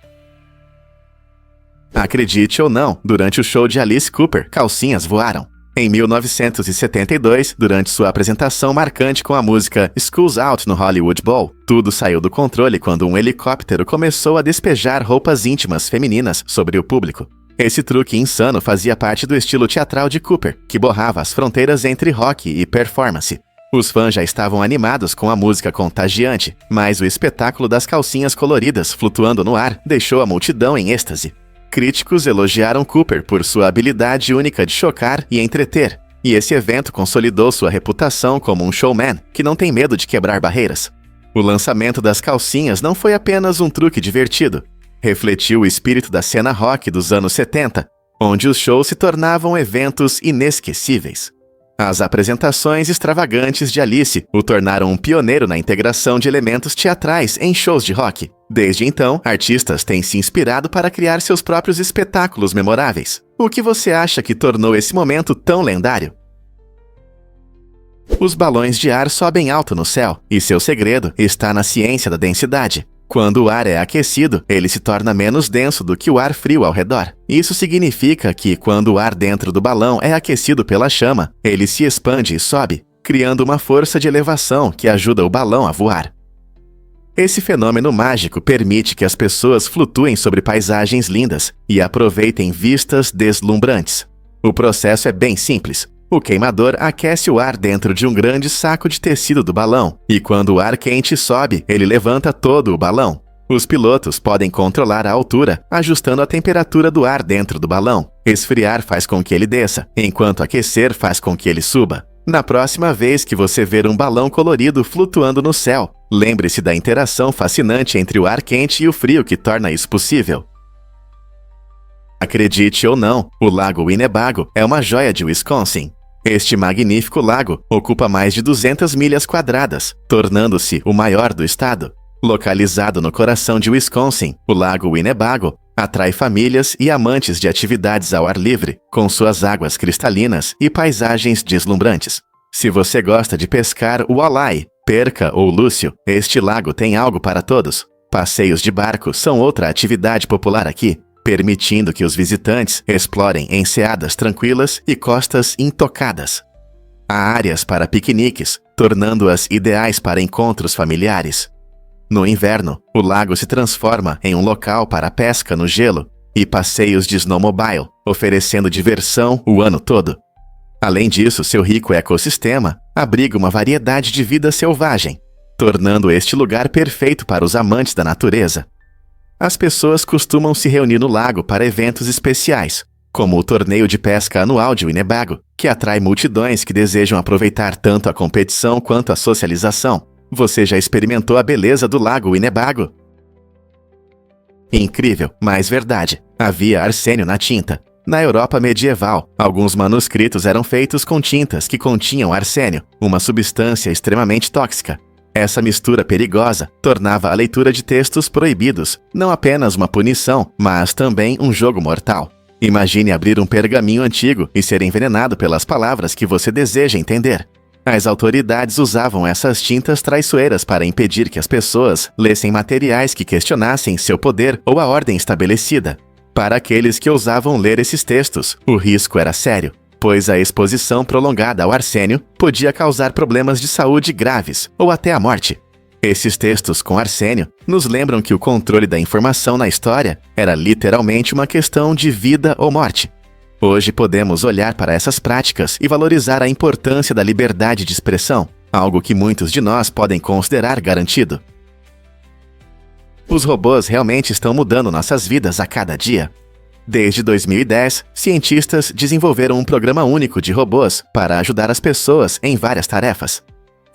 Acredite ou não, durante o show de Alice Cooper, calcinhas voaram. Em 1972, durante sua apresentação marcante com a música School's Out no Hollywood Bowl, tudo saiu do controle quando um helicóptero começou a despejar roupas íntimas femininas sobre o público. Esse truque insano fazia parte do estilo teatral de Cooper, que borrava as fronteiras entre rock e performance. Os fãs já estavam animados com a música contagiante, mas o espetáculo das calcinhas coloridas flutuando no ar deixou a multidão em êxtase. Críticos elogiaram Cooper por sua habilidade única de chocar e entreter, e esse evento consolidou sua reputação como um showman que não tem medo de quebrar barreiras. O lançamento das calcinhas não foi apenas um truque divertido. Refletiu o espírito da cena rock dos anos 70, onde os shows se tornavam eventos inesquecíveis. As apresentações extravagantes de Alice o tornaram um pioneiro na integração de elementos teatrais em shows de rock. Desde então, artistas têm se inspirado para criar seus próprios espetáculos memoráveis. O que você acha que tornou esse momento tão lendário? Os balões de ar sobem alto no céu, e seu segredo está na ciência da densidade. Quando o ar é aquecido, ele se torna menos denso do que o ar frio ao redor. Isso significa que, quando o ar dentro do balão é aquecido pela chama, ele se expande e sobe, criando uma força de elevação que ajuda o balão a voar. Esse fenômeno mágico permite que as pessoas flutuem sobre paisagens lindas e aproveitem vistas deslumbrantes. O processo é bem simples. O queimador aquece o ar dentro de um grande saco de tecido do balão, e quando o ar quente sobe, ele levanta todo o balão. Os pilotos podem controlar a altura, ajustando a temperatura do ar dentro do balão. Esfriar faz com que ele desça, enquanto aquecer faz com que ele suba. Na próxima vez que você ver um balão colorido flutuando no céu, lembre-se da interação fascinante entre o ar quente e o frio que torna isso possível. Acredite ou não, o Lago Winnebago é uma joia de Wisconsin. Este magnífico lago ocupa mais de 200 milhas quadradas, tornando-se o maior do estado. Localizado no coração de Wisconsin, o Lago Winnebago atrai famílias e amantes de atividades ao ar livre, com suas águas cristalinas e paisagens deslumbrantes. Se você gosta de pescar o walleye, perca ou lúcio, este lago tem algo para todos. Passeios de barco são outra atividade popular aqui, permitindo que os visitantes explorem enseadas tranquilas e costas intocadas. Há áreas para piqueniques, tornando-as ideais para encontros familiares. No inverno, o lago se transforma em um local para pesca no gelo e passeios de snowmobile, oferecendo diversão o ano todo. Além disso, seu rico ecossistema abriga uma variedade de vida selvagem, tornando este lugar perfeito para os amantes da natureza. As pessoas costumam se reunir no lago para eventos especiais, como o torneio de pesca anual de Winnebago, que atrai multidões que desejam aproveitar tanto a competição quanto a socialização. Você já experimentou a beleza do Lago Winnebago? Incrível, mas verdade. Havia arsênio na tinta. Na Europa medieval, alguns manuscritos eram feitos com tintas que continham arsênio, uma substância extremamente tóxica. Essa mistura perigosa tornava a leitura de textos proibidos não apenas uma punição, mas também um jogo mortal. Imagine abrir um pergaminho antigo e ser envenenado pelas palavras que você deseja entender. As autoridades usavam essas tintas traiçoeiras para impedir que as pessoas lessem materiais que questionassem seu poder ou a ordem estabelecida. Para aqueles que ousavam ler esses textos, o risco era sério, pois a exposição prolongada ao arsênio podia causar problemas de saúde graves ou até a morte. Esses textos com arsênio nos lembram que o controle da informação na história era literalmente uma questão de vida ou morte. Hoje podemos olhar para essas práticas e valorizar a importância da liberdade de expressão, algo que muitos de nós podem considerar garantido. Os robôs realmente estão mudando nossas vidas a cada dia. Desde 2010, cientistas desenvolveram um programa único de robôs para ajudar as pessoas em várias tarefas.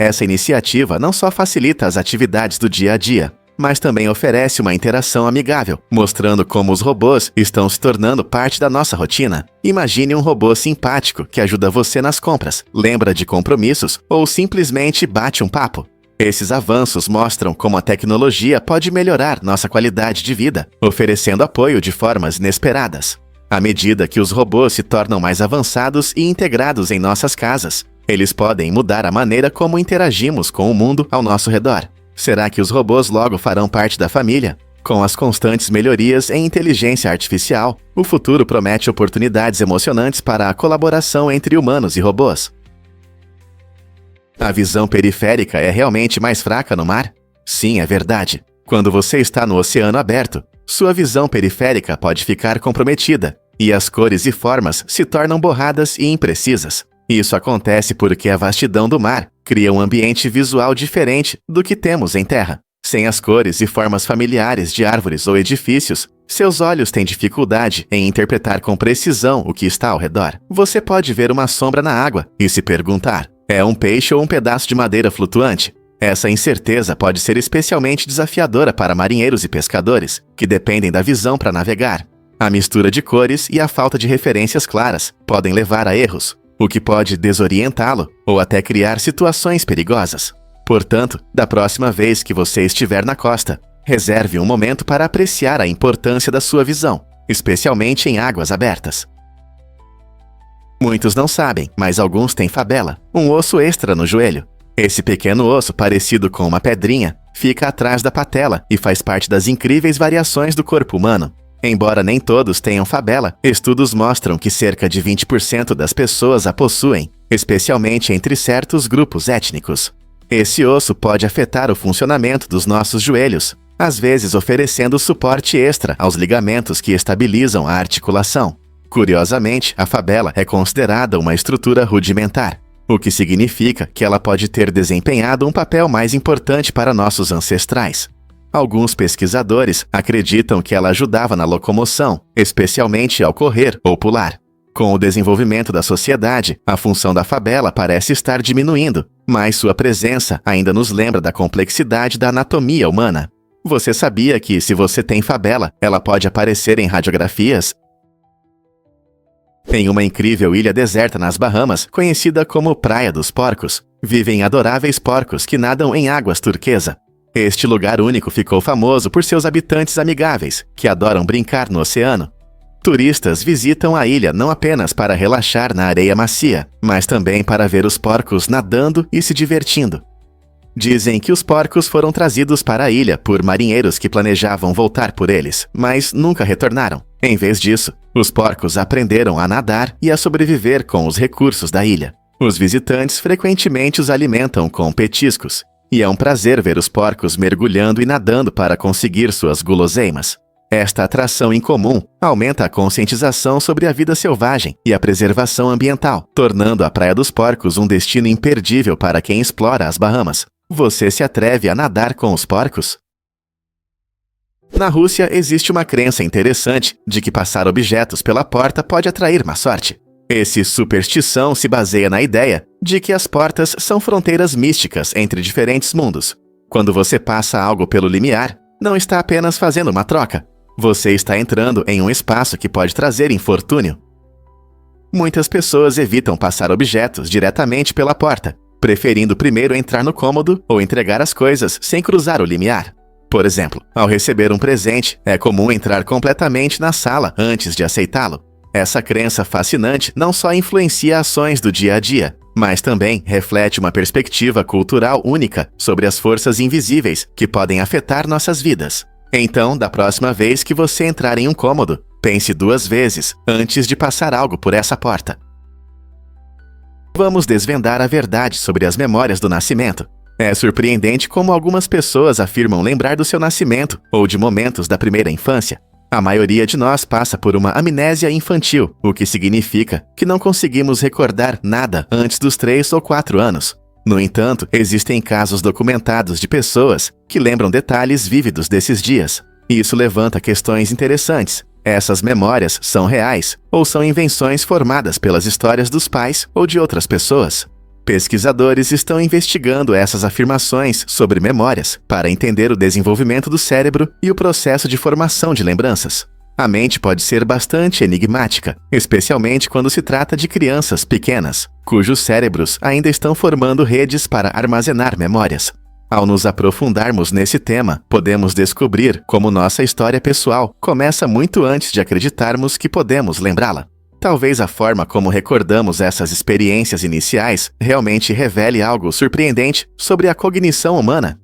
Essa iniciativa não só facilita as atividades do dia a dia, mas também oferece uma interação amigável, mostrando como os robôs estão se tornando parte da nossa rotina. Imagine um robô simpático que ajuda você nas compras, lembra de compromissos ou simplesmente bate um papo. Esses avanços mostram como a tecnologia pode melhorar nossa qualidade de vida, oferecendo apoio de formas inesperadas. À medida que os robôs se tornam mais avançados e integrados em nossas casas, eles podem mudar a maneira como interagimos com o mundo ao nosso redor. Será que os robôs logo farão parte da família? Com as constantes melhorias em inteligência artificial, o futuro promete oportunidades emocionantes para a colaboração entre humanos e robôs. A visão periférica é realmente mais fraca no mar? Sim, é verdade. Quando você está no oceano aberto, sua visão periférica pode ficar comprometida, e as cores e formas se tornam borradas e imprecisas. Isso acontece porque a vastidão do mar cria um ambiente visual diferente do que temos em terra. Sem as cores e formas familiares de árvores ou edifícios, seus olhos têm dificuldade em interpretar com precisão o que está ao redor. Você pode ver uma sombra na água e se perguntar: é um peixe ou um pedaço de madeira flutuante? Essa incerteza pode ser especialmente desafiadora para marinheiros e pescadores, que dependem da visão para navegar. A mistura de cores e a falta de referências claras podem levar a erros, o que pode desorientá-lo ou até criar situações perigosas. Portanto, da próxima vez que você estiver na costa, reserve um momento para apreciar a importância da sua visão, especialmente em águas abertas. Muitos não sabem, mas alguns têm fabela, um osso extra no joelho. Esse pequeno osso, parecido com uma pedrinha, fica atrás da patela e faz parte das incríveis variações do corpo humano. Embora nem todos tenham fabela, estudos mostram que cerca de 20% das pessoas a possuem, especialmente entre certos grupos étnicos. Esse osso pode afetar o funcionamento dos nossos joelhos, às vezes oferecendo suporte extra aos ligamentos que estabilizam a articulação. Curiosamente, a fabela é considerada uma estrutura rudimentar, o que significa que ela pode ter desempenhado um papel mais importante para nossos ancestrais. Alguns pesquisadores acreditam que ela ajudava na locomoção, especialmente ao correr ou pular. Com o desenvolvimento da sociedade, a função da fabela parece estar diminuindo, mas sua presença ainda nos lembra da complexidade da anatomia humana. Você sabia que, se você tem fabela, ela pode aparecer em radiografias? Em uma incrível ilha deserta nas Bahamas, conhecida como Praia dos Porcos, vivem adoráveis porcos que nadam em águas turquesa. Este lugar único ficou famoso por seus habitantes amigáveis, que adoram brincar no oceano. Turistas visitam a ilha não apenas para relaxar na areia macia, mas também para ver os porcos nadando e se divertindo. Dizem que os porcos foram trazidos para a ilha por marinheiros que planejavam voltar por eles, mas nunca retornaram. Em vez disso, os porcos aprenderam a nadar e a sobreviver com os recursos da ilha. Os visitantes frequentemente os alimentam com petiscos, e é um prazer ver os porcos mergulhando e nadando para conseguir suas guloseimas. Esta atração incomum aumenta a conscientização sobre a vida selvagem e a preservação ambiental, tornando a Praia dos Porcos um destino imperdível para quem explora as Bahamas. Você se atreve a nadar com os porcos? Na Rússia, existe uma crença interessante de que passar objetos pela porta pode atrair má sorte. Essa superstição se baseia na ideia de que as portas são fronteiras místicas entre diferentes mundos. Quando você passa algo pelo limiar, não está apenas fazendo uma troca. Você está entrando em um espaço que pode trazer infortúnio. Muitas pessoas evitam passar objetos diretamente pela porta, preferindo primeiro entrar no cômodo ou entregar as coisas sem cruzar o limiar. Por exemplo, ao receber um presente, é comum entrar completamente na sala antes de aceitá-lo. Essa crença fascinante não só influencia ações do dia a dia, mas também reflete uma perspectiva cultural única sobre as forças invisíveis que podem afetar nossas vidas. Então, da próxima vez que você entrar em um cômodo, pense 2 vezes antes de passar algo por essa porta. Vamos desvendar a verdade sobre as memórias do nascimento. É surpreendente como algumas pessoas afirmam lembrar do seu nascimento ou de momentos da primeira infância. A maioria de nós passa por uma amnésia infantil, o que significa que não conseguimos recordar nada antes dos 3 ou 4 anos. No entanto, existem casos documentados de pessoas que lembram detalhes vívidos desses dias. Isso levanta questões interessantes. Essas memórias são reais ou são invenções formadas pelas histórias dos pais ou de outras pessoas? Pesquisadores estão investigando essas afirmações sobre memórias para entender o desenvolvimento do cérebro e o processo de formação de lembranças. A mente pode ser bastante enigmática, especialmente quando se trata de crianças pequenas, cujos cérebros ainda estão formando redes para armazenar memórias. Ao nos aprofundarmos nesse tema, podemos descobrir como nossa história pessoal começa muito antes de acreditarmos que podemos lembrá-la. Talvez a forma como recordamos essas experiências iniciais realmente revele algo surpreendente sobre a cognição humana.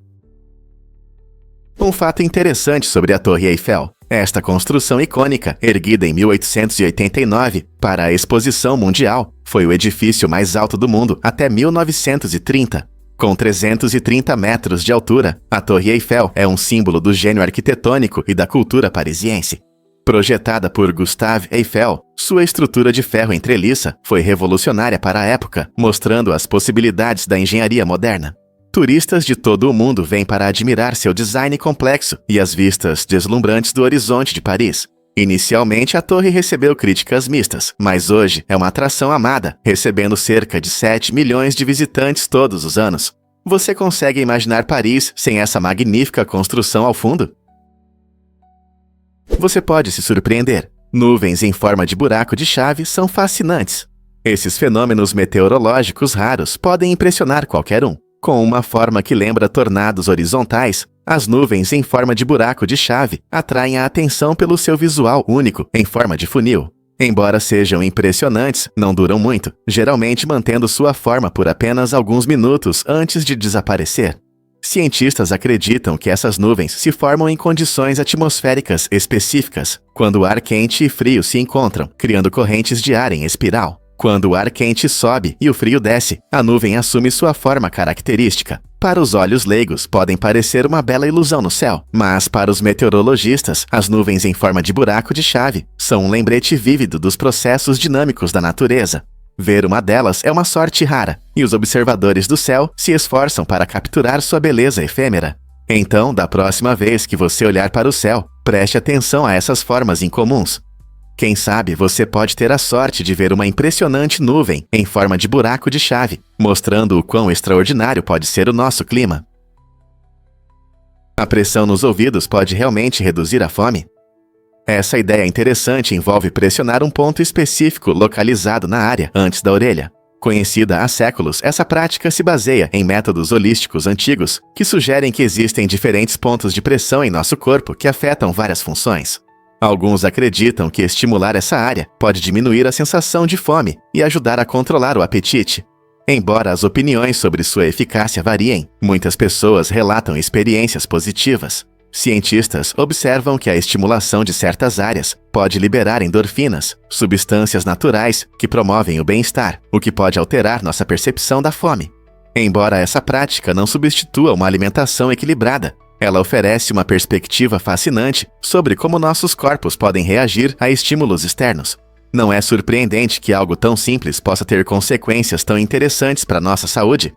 Um fato interessante sobre a Torre Eiffel. Esta construção icônica, erguida em 1889 para a Exposição Mundial, foi o edifício mais alto do mundo até 1930. Com 330 metros de altura, a Torre Eiffel é um símbolo do gênio arquitetônico e da cultura parisiense. Projetada por Gustave Eiffel, sua estrutura de ferro em treliça foi revolucionária para a época, mostrando as possibilidades da engenharia moderna. Turistas de todo o mundo vêm para admirar seu design complexo e as vistas deslumbrantes do horizonte de Paris. Inicialmente, a torre recebeu críticas mistas, mas hoje é uma atração amada, recebendo cerca de 7 milhões de visitantes todos os anos. Você consegue imaginar Paris sem essa magnífica construção ao fundo? Você pode se surpreender. Nuvens em forma de buraco de chave são fascinantes. Esses fenômenos meteorológicos raros podem impressionar qualquer um. Com uma forma que lembra tornados horizontais, as nuvens em forma de buraco de chave atraem a atenção pelo seu visual único em forma de funil. Embora sejam impressionantes, não duram muito, geralmente mantendo sua forma por apenas alguns minutos antes de desaparecer. Cientistas acreditam que essas nuvens se formam em condições atmosféricas específicas, quando o ar quente e frio se encontram, criando correntes de ar em espiral. Quando o ar quente sobe e o frio desce, a nuvem assume sua forma característica. Para os olhos leigos, podem parecer uma bela ilusão no céu, mas para os meteorologistas, as nuvens em forma de buraco de chave são um lembrete vívido dos processos dinâmicos da natureza. Ver uma delas é uma sorte rara, e os observadores do céu se esforçam para capturar sua beleza efêmera. Então, da próxima vez que você olhar para o céu, preste atenção a essas formas incomuns. Quem sabe você pode ter a sorte de ver uma impressionante nuvem em forma de buraco de chave, mostrando o quão extraordinário pode ser o nosso clima. A pressão nos ouvidos pode realmente reduzir a fome? Essa ideia interessante envolve pressionar um ponto específico localizado na área antes da orelha. Conhecida há séculos, essa prática se baseia em métodos holísticos antigos que sugerem que existem diferentes pontos de pressão em nosso corpo que afetam várias funções. Alguns acreditam que estimular essa área pode diminuir a sensação de fome e ajudar a controlar o apetite. Embora as opiniões sobre sua eficácia variem, muitas pessoas relatam experiências positivas. Cientistas observam que a estimulação de certas áreas pode liberar endorfinas, substâncias naturais que promovem o bem-estar, o que pode alterar nossa percepção da fome. Embora essa prática não substitua uma alimentação equilibrada, ela oferece uma perspectiva fascinante sobre como nossos corpos podem reagir a estímulos externos. Não é surpreendente que algo tão simples possa ter consequências tão interessantes para nossa saúde.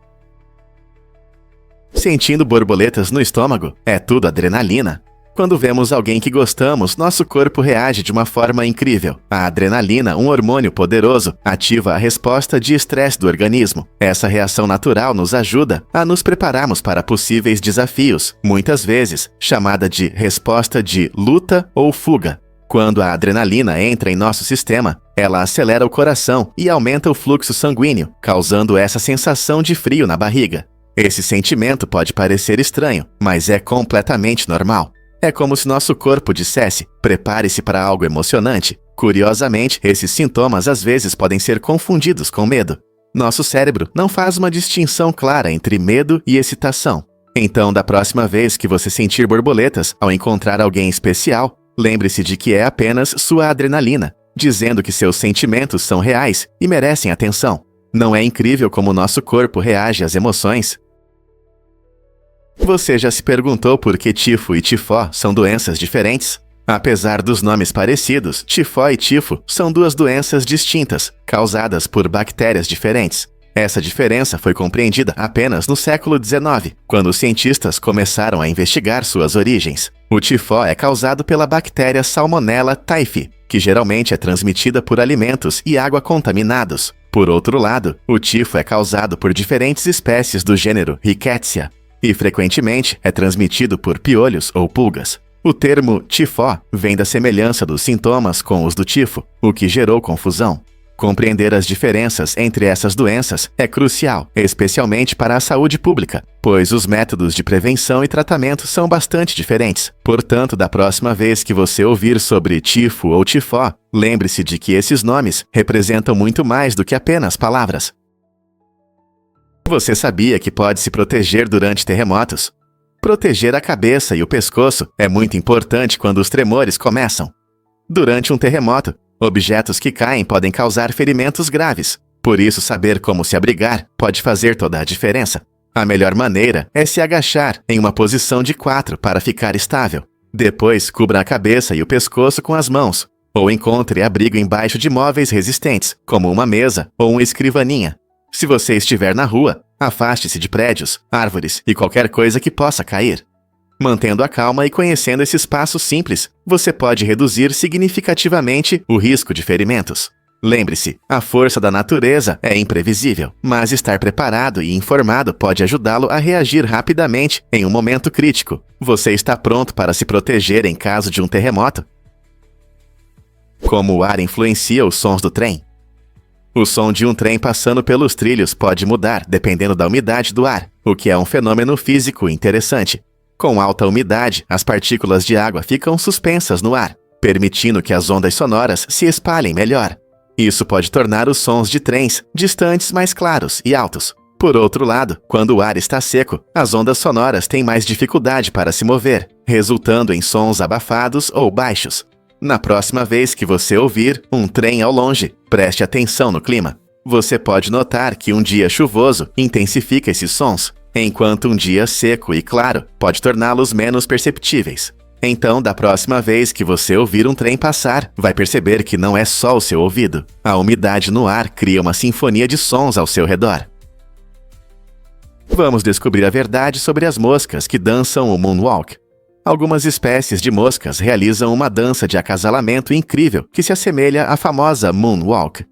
Sentindo borboletas no estômago, é tudo adrenalina. Quando vemos alguém que gostamos, nosso corpo reage de uma forma incrível. A adrenalina, um hormônio poderoso, ativa a resposta de estresse do organismo. Essa reação natural nos ajuda a nos prepararmos para possíveis desafios, muitas vezes chamada de resposta de luta ou fuga. Quando a adrenalina entra em nosso sistema, ela acelera o coração e aumenta o fluxo sanguíneo, causando essa sensação de frio na barriga. Esse sentimento pode parecer estranho, mas é completamente normal. É como se nosso corpo dissesse, prepare-se para algo emocionante. Curiosamente, esses sintomas às vezes podem ser confundidos com medo. Nosso cérebro não faz uma distinção clara entre medo e excitação. Então, da próxima vez que você sentir borboletas ao encontrar alguém especial, lembre-se de que é apenas sua adrenalina, dizendo que seus sentimentos são reais e merecem atenção. Não é incrível como nosso corpo reage às emoções? Você já se perguntou por que tifo e tifó são doenças diferentes? Apesar dos nomes parecidos, tifó e tifo são duas doenças distintas, causadas por bactérias diferentes. Essa diferença foi compreendida apenas no século XIX, quando os cientistas começaram a investigar suas origens. O tifó é causado pela bactéria Salmonella typhi, que geralmente é transmitida por alimentos e água contaminados. Por outro lado, o tifo é causado por diferentes espécies do gênero Rickettsia e frequentemente é transmitido por piolhos ou pulgas. O termo tifó vem da semelhança dos sintomas com os do tifo, o que gerou confusão. Compreender as diferenças entre essas doenças é crucial, especialmente para a saúde pública, pois os métodos de prevenção e tratamento são bastante diferentes. Portanto, da próxima vez que você ouvir sobre tifo ou tifó, lembre-se de que esses nomes representam muito mais do que apenas palavras. Você sabia que pode se proteger durante terremotos? Proteger a cabeça e o pescoço é muito importante quando os tremores começam. Durante um terremoto, objetos que caem podem causar ferimentos graves. Por isso, saber como se abrigar pode fazer toda a diferença. A melhor maneira é se agachar em uma posição de 4 para ficar estável. Depois, cubra a cabeça e o pescoço com as mãos, ou encontre abrigo embaixo de móveis resistentes, como uma mesa ou uma escrivaninha. Se você estiver na rua, afaste-se de prédios, árvores e qualquer coisa que possa cair. Mantendo a calma e conhecendo esses passos simples, você pode reduzir significativamente o risco de ferimentos. Lembre-se, a força da natureza é imprevisível, mas estar preparado e informado pode ajudá-lo a reagir rapidamente em um momento crítico. Você está pronto para se proteger em caso de um terremoto? Como o ar influencia os sons do trem? O som de um trem passando pelos trilhos pode mudar dependendo da umidade do ar, o que é um fenômeno físico interessante. Com alta umidade, as partículas de água ficam suspensas no ar, permitindo que as ondas sonoras se espalhem melhor. Isso pode tornar os sons de trens distantes mais claros e altos. Por outro lado, quando o ar está seco, as ondas sonoras têm mais dificuldade para se mover, resultando em sons abafados ou baixos. Na próxima vez que você ouvir um trem ao longe, preste atenção no clima. Você pode notar que um dia chuvoso intensifica esses sons, enquanto um dia seco e claro pode torná-los menos perceptíveis. Então, da próxima vez que você ouvir um trem passar, vai perceber que não é só o seu ouvido. A umidade no ar cria uma sinfonia de sons ao seu redor. Vamos descobrir a verdade sobre as moscas que dançam o moonwalk. Algumas espécies de moscas realizam uma dança de acasalamento incrível que se assemelha à famosa moonwalk.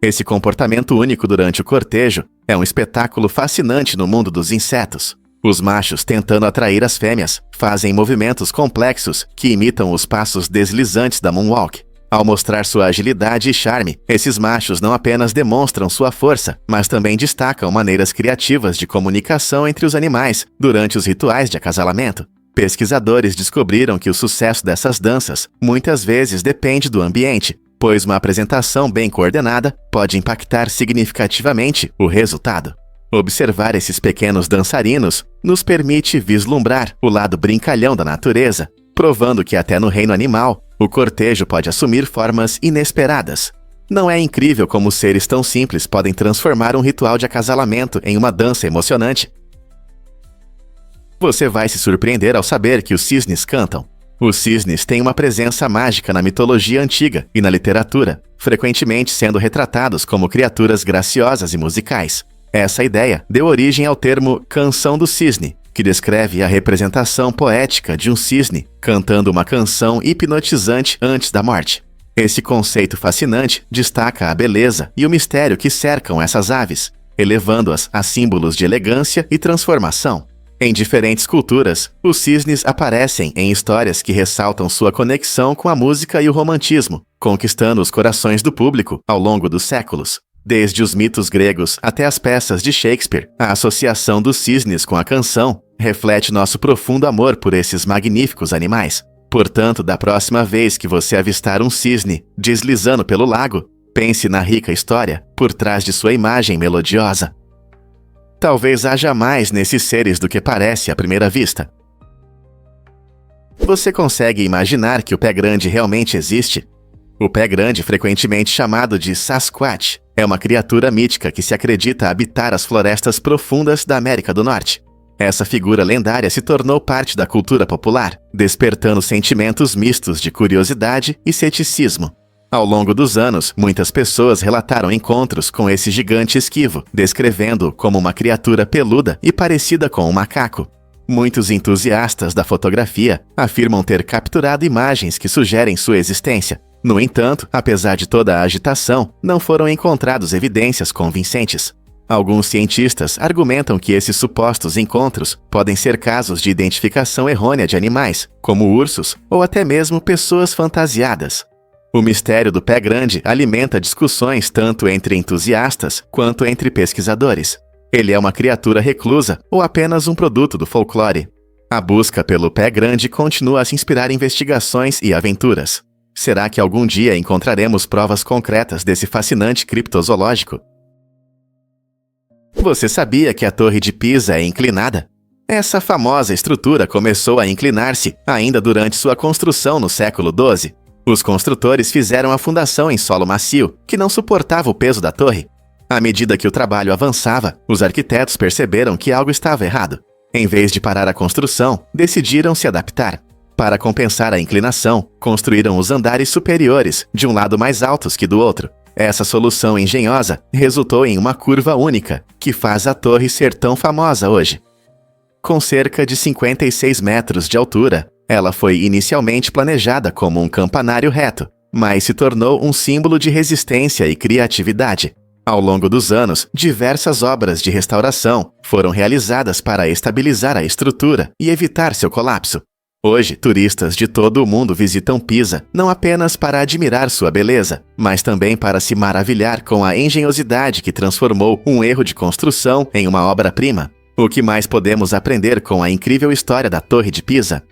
Esse comportamento único durante o cortejo é um espetáculo fascinante no mundo dos insetos. Os machos, tentando atrair as fêmeas, fazem movimentos complexos que imitam os passos deslizantes da moonwalk. Ao mostrar sua agilidade e charme, esses machos não apenas demonstram sua força, mas também destacam maneiras criativas de comunicação entre os animais durante os rituais de acasalamento. Pesquisadores descobriram que o sucesso dessas danças muitas vezes depende do ambiente, pois uma apresentação bem coordenada pode impactar significativamente o resultado. Observar esses pequenos dançarinos nos permite vislumbrar o lado brincalhão da natureza, provando que até no reino animal, o cortejo pode assumir formas inesperadas. Não é incrível como seres tão simples podem transformar um ritual de acasalamento em uma dança emocionante? Você vai se surpreender ao saber que os cisnes cantam. Os cisnes têm uma presença mágica na mitologia antiga e na literatura, frequentemente sendo retratados como criaturas graciosas e musicais. Essa ideia deu origem ao termo canção do cisne, que descreve a representação poética de um cisne cantando uma canção hipnotizante antes da morte. Esse conceito fascinante destaca a beleza e o mistério que cercam essas aves, elevando-as a símbolos de elegância e transformação. Em diferentes culturas, os cisnes aparecem em histórias que ressaltam sua conexão com a música e o romantismo, conquistando os corações do público ao longo dos séculos. Desde os mitos gregos até as peças de Shakespeare, a associação dos cisnes com a canção reflete nosso profundo amor por esses magníficos animais. Portanto, da próxima vez que você avistar um cisne deslizando pelo lago, pense na rica história por trás de sua imagem melodiosa. Talvez haja mais nesses seres do que parece à primeira vista. Você consegue imaginar que o pé grande realmente existe? O pé grande, frequentemente chamado de Sasquatch, é uma criatura mítica que se acredita habitar as florestas profundas da América do Norte. Essa figura lendária se tornou parte da cultura popular, despertando sentimentos mistos de curiosidade e ceticismo. Ao longo dos anos, muitas pessoas relataram encontros com esse gigante esquivo, descrevendo-o como uma criatura peluda e parecida com um macaco. Muitos entusiastas da fotografia afirmam ter capturado imagens que sugerem sua existência. No entanto, apesar de toda a agitação, não foram encontradas evidências convincentes. Alguns cientistas argumentam que esses supostos encontros podem ser casos de identificação errônea de animais, como ursos ou até mesmo pessoas fantasiadas. O mistério do pé grande alimenta discussões tanto entre entusiastas quanto entre pesquisadores. Ele é uma criatura reclusa ou apenas um produto do folclore? A busca pelo pé grande continua a se inspirar investigações e aventuras. Será que algum dia encontraremos provas concretas desse fascinante criptozoológico? Você sabia que a Torre de Pisa é inclinada? Essa famosa estrutura começou a inclinar-se ainda durante sua construção no século XII. Os construtores fizeram a fundação em solo macio, que não suportava o peso da torre. À medida que o trabalho avançava, os arquitetos perceberam que algo estava errado. Em vez de parar a construção, decidiram se adaptar. Para compensar a inclinação, construíram os andares superiores, de um lado mais altos que do outro. Essa solução engenhosa resultou em uma curva única, que faz a torre ser tão famosa hoje. Com cerca de 56 metros de altura, ela foi inicialmente planejada como um campanário reto, mas se tornou um símbolo de resistência e criatividade. Ao longo dos anos, diversas obras de restauração foram realizadas para estabilizar a estrutura e evitar seu colapso. Hoje, turistas de todo o mundo visitam Pisa não apenas para admirar sua beleza, mas também para se maravilhar com a engenhosidade que transformou um erro de construção em uma obra-prima. O que mais podemos aprender com a incrível história da Torre de Pisa?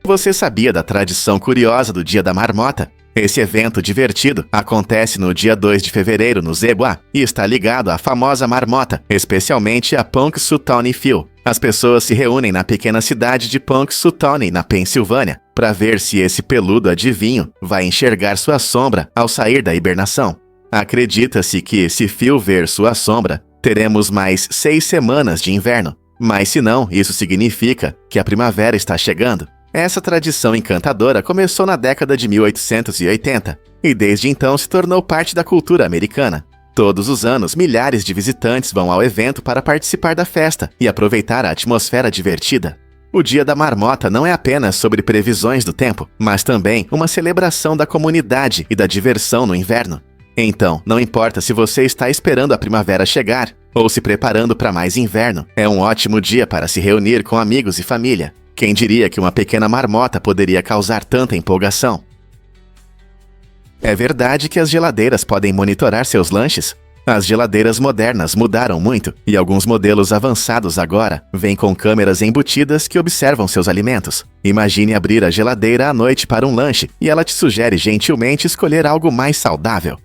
Você sabia da tradição curiosa do Dia da Marmota? Esse evento divertido acontece no dia 2 de fevereiro no Zebua e está ligado à famosa marmota, especialmente a Punxsutawney Phil. As pessoas se reúnem na pequena cidade de Punxsutawney, na Pensilvânia, para ver se esse peludo adivinho vai enxergar sua sombra ao sair da hibernação. Acredita-se que, se Phil ver sua sombra, teremos mais 6 semanas de inverno. Mas se não, isso significa que a primavera está chegando. Essa tradição encantadora começou na década de 1880 e desde então se tornou parte da cultura americana. Todos os anos, milhares de visitantes vão ao evento para participar da festa e aproveitar a atmosfera divertida. O Dia da Marmota não é apenas sobre previsões do tempo, mas também uma celebração da comunidade e da diversão no inverno. Então, não importa se você está esperando a primavera chegar ou se preparando para mais inverno, é um ótimo dia para se reunir com amigos e família. Quem diria que uma pequena marmota poderia causar tanta empolgação? É verdade que as geladeiras podem monitorar seus lanches? As geladeiras modernas mudaram muito e alguns modelos avançados agora vêm com câmeras embutidas que observam seus alimentos. Imagine abrir a geladeira à noite para um lanche e ela te sugere gentilmente escolher algo mais saudável.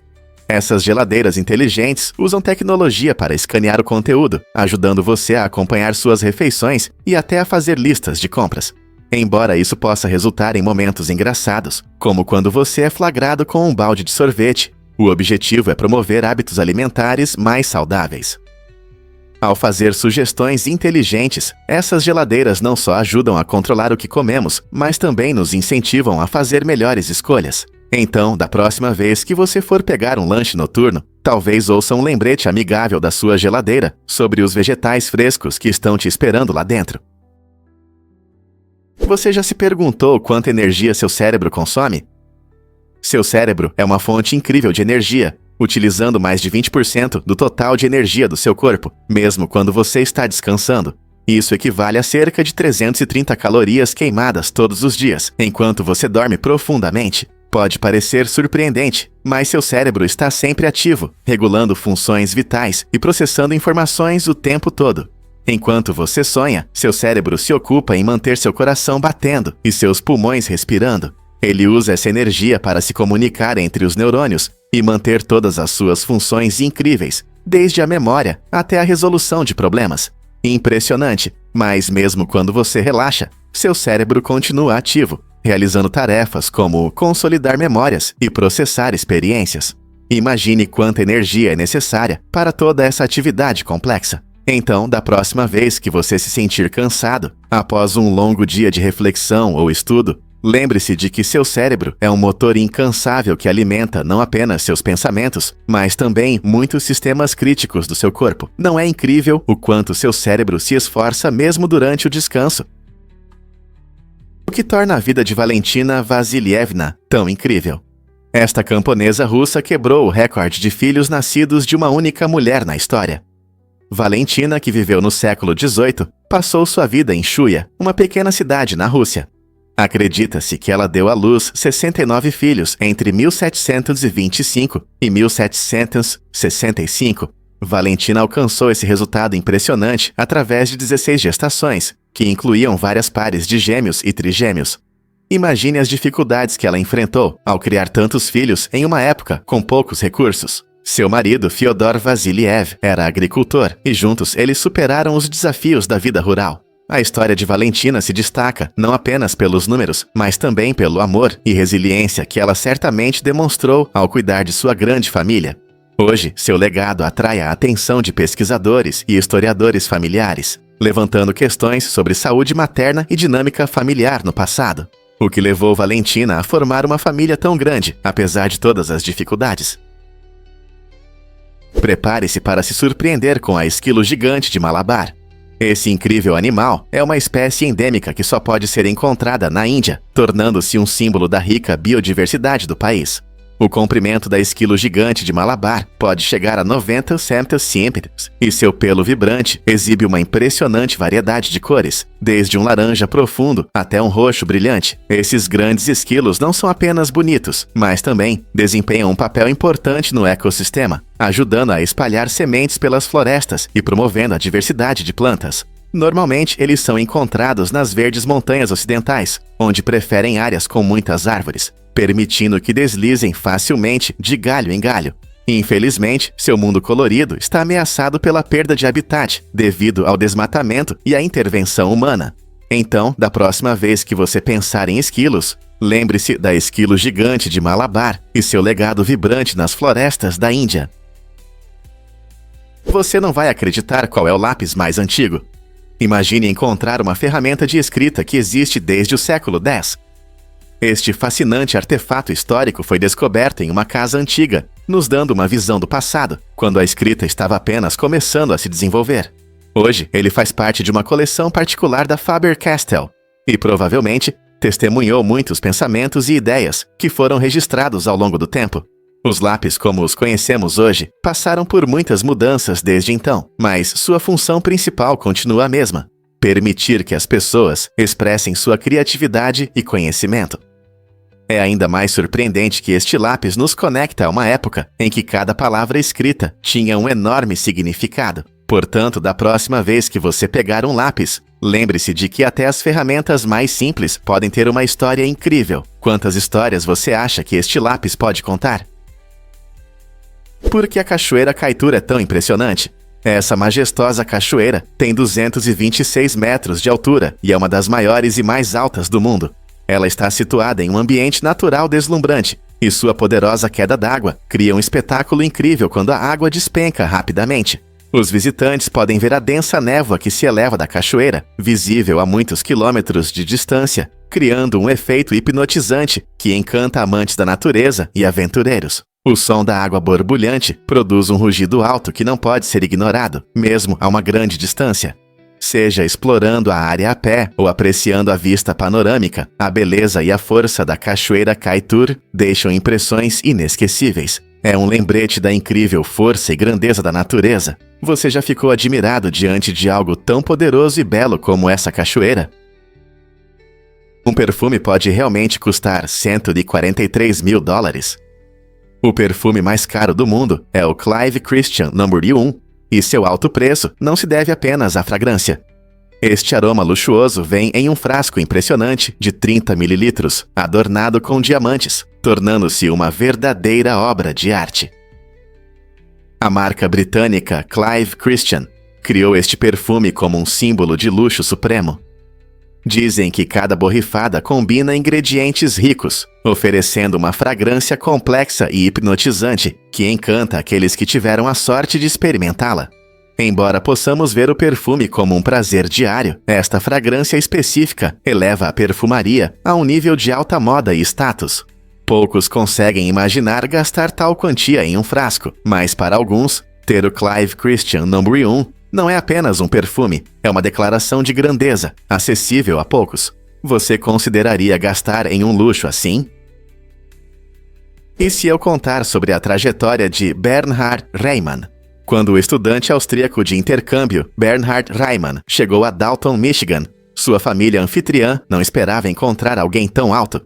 Essas geladeiras inteligentes usam tecnologia para escanear o conteúdo, ajudando você a acompanhar suas refeições e até a fazer listas de compras. Embora isso possa resultar em momentos engraçados, como quando você é flagrado com um balde de sorvete, o objetivo é promover hábitos alimentares mais saudáveis. Ao fazer sugestões inteligentes, essas geladeiras não só ajudam a controlar o que comemos, mas também nos incentivam a fazer melhores escolhas. Então, da próxima vez que você for pegar um lanche noturno, talvez ouça um lembrete amigável da sua geladeira sobre os vegetais frescos que estão te esperando lá dentro. Você já se perguntou quanta energia seu cérebro consome? Seu cérebro é uma fonte incrível de energia, utilizando mais de 20% do total de energia do seu corpo, mesmo quando você está descansando. Isso equivale a cerca de 330 calorias queimadas todos os dias, enquanto você dorme profundamente. Pode parecer surpreendente, mas seu cérebro está sempre ativo, regulando funções vitais e processando informações o tempo todo. Enquanto você sonha, seu cérebro se ocupa em manter seu coração batendo e seus pulmões respirando. Ele usa essa energia para se comunicar entre os neurônios e manter todas as suas funções incríveis, desde a memória até a resolução de problemas. Impressionante, mas mesmo quando você relaxa, seu cérebro continua ativo, realizando tarefas como consolidar memórias e processar experiências. Imagine quanta energia é necessária para toda essa atividade complexa. Então, da próxima vez que você se sentir cansado, após um longo dia de reflexão ou estudo, lembre-se de que seu cérebro é um motor incansável que alimenta não apenas seus pensamentos, mas também muitos sistemas críticos do seu corpo. Não é incrível o quanto seu cérebro se esforça mesmo durante o descanso? o que torna a vida de Valentina Vassilievna tão incrível. Esta camponesa russa quebrou o recorde de filhos nascidos de uma única mulher na história. Valentina, que viveu no século XVIII, passou sua vida em Chuia, uma pequena cidade na Rússia. Acredita-se que ela deu à luz 69 filhos entre 1725 e 1765. Valentina alcançou esse resultado impressionante através de 16 gestações, que incluíam várias pares de gêmeos e trigêmeos. Imagine as dificuldades que ela enfrentou ao criar tantos filhos em uma época com poucos recursos. Seu marido, Fyodor Vassiliev, era agricultor e juntos eles superaram os desafios da vida rural. A história de Valentina se destaca não apenas pelos números, mas também pelo amor e resiliência que ela certamente demonstrou ao cuidar de sua grande família. Hoje, seu legado atrai a atenção de pesquisadores e historiadores familiares, levantando questões sobre saúde materna e dinâmica familiar no passado, o que levou Valentina a formar uma família tão grande, apesar de todas as dificuldades. Prepare-se para se surpreender com a esquilo gigante de Malabar. Esse incrível animal é uma espécie endêmica que só pode ser encontrada na Índia, tornando-se um símbolo da rica biodiversidade do país. O comprimento da esquilo gigante de Malabar pode chegar a 90 centímetros e seu pelo vibrante exibe uma impressionante variedade de cores, desde um laranja profundo até um roxo brilhante. Esses grandes esquilos não são apenas bonitos, mas também desempenham um papel importante no ecossistema, ajudando a espalhar sementes pelas florestas e promovendo a diversidade de plantas. Normalmente, eles são encontrados nas verdes montanhas ocidentais, onde preferem áreas com muitas árvores, permitindo que deslizem facilmente de galho em galho. Infelizmente, seu mundo colorido está ameaçado pela perda de habitat devido ao desmatamento e à intervenção humana. Então, da próxima vez que você pensar em esquilos, lembre-se da esquilo gigante de Malabar e seu legado vibrante nas florestas da Índia. Você não vai acreditar qual é o lápis mais antigo. Imagine encontrar uma ferramenta de escrita que existe desde o século X. Este fascinante artefato histórico foi descoberto em uma casa antiga, nos dando uma visão do passado, quando a escrita estava apenas começando a se desenvolver. Hoje, ele faz parte de uma coleção particular da Faber-Castell e provavelmente testemunhou muitos pensamentos e ideias que foram registrados ao longo do tempo. Os lápis como os conhecemos hoje passaram por muitas mudanças desde então, mas sua função principal continua a mesma: permitir que as pessoas expressem sua criatividade e conhecimento. É ainda mais surpreendente que este lápis nos conecta a uma época em que cada palavra escrita tinha um enorme significado. Portanto, da próxima vez que você pegar um lápis, lembre-se de que até as ferramentas mais simples podem ter uma história incrível. Quantas histórias você acha que este lápis pode contar? Por que a Cachoeira Kaituр é tão impressionante? Essa majestosa cachoeira tem 226 metros de altura e é uma das maiores e mais altas do mundo. Ela está situada em um ambiente natural deslumbrante, e sua poderosa queda d'água cria um espetáculo incrível quando a água despenca rapidamente. Os visitantes podem ver a densa névoa que se eleva da cachoeira, visível a muitos quilômetros de distância, criando um efeito hipnotizante que encanta amantes da natureza e aventureiros. O som da água borbulhante produz um rugido alto que não pode ser ignorado, mesmo a uma grande distância. Seja explorando a área a pé ou apreciando a vista panorâmica, a beleza e a força da Cachoeira Kaituр deixam impressões inesquecíveis. É um lembrete da incrível força e grandeza da natureza. Você já ficou admirado diante de algo tão poderoso e belo como essa cachoeira? Um perfume pode realmente custar $143 mil. O perfume mais caro do mundo é o Clive Christian No. 1, e seu alto preço não se deve apenas à fragrância. Este aroma luxuoso vem em um frasco impressionante de 30 ml, adornado com diamantes, tornando-se uma verdadeira obra de arte. A marca britânica Clive Christian criou este perfume como um símbolo de luxo supremo. Dizem que cada borrifada combina ingredientes ricos, oferecendo uma fragrância complexa e hipnotizante que encanta aqueles que tiveram a sorte de experimentá-la. Embora possamos ver o perfume como um prazer diário, esta fragrância específica eleva a perfumaria a um nível de alta moda e status. Poucos conseguem imaginar gastar tal quantia em um frasco, mas para alguns, ter o Clive Christian No. 1 não é apenas um perfume, é uma declaração de grandeza, acessível a poucos. você consideraria gastar em um luxo assim? E se eu contar sobre a trajetória de Bernhard Raimann? Quando o estudante austríaco de intercâmbio Bernhard Raimann chegou a Dalton, Michigan, sua família anfitriã não esperava encontrar alguém tão alto.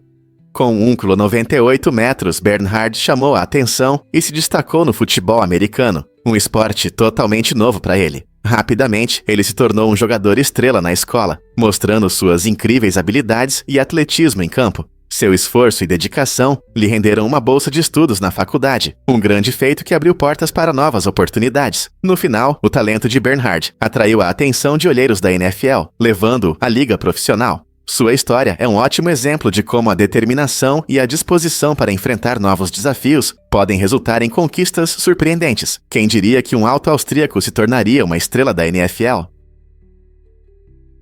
Com 1,98 metros, Bernhard chamou a atenção e se destacou no futebol americano, um esporte totalmente novo para ele. Rapidamente, ele se tornou um jogador estrela na escola, mostrando suas incríveis habilidades e atletismo em campo. Seu esforço e dedicação lhe renderam uma bolsa de estudos na faculdade, um grande feito que abriu portas para novas oportunidades. No final, o talento de Bernhard atraiu a atenção de olheiros da NFL, levando-o à liga profissional. Sua história é um ótimo exemplo de como a determinação e a disposição para enfrentar novos desafios podem resultar em conquistas surpreendentes. Quem diria que um alto austríaco se tornaria uma estrela da NFL?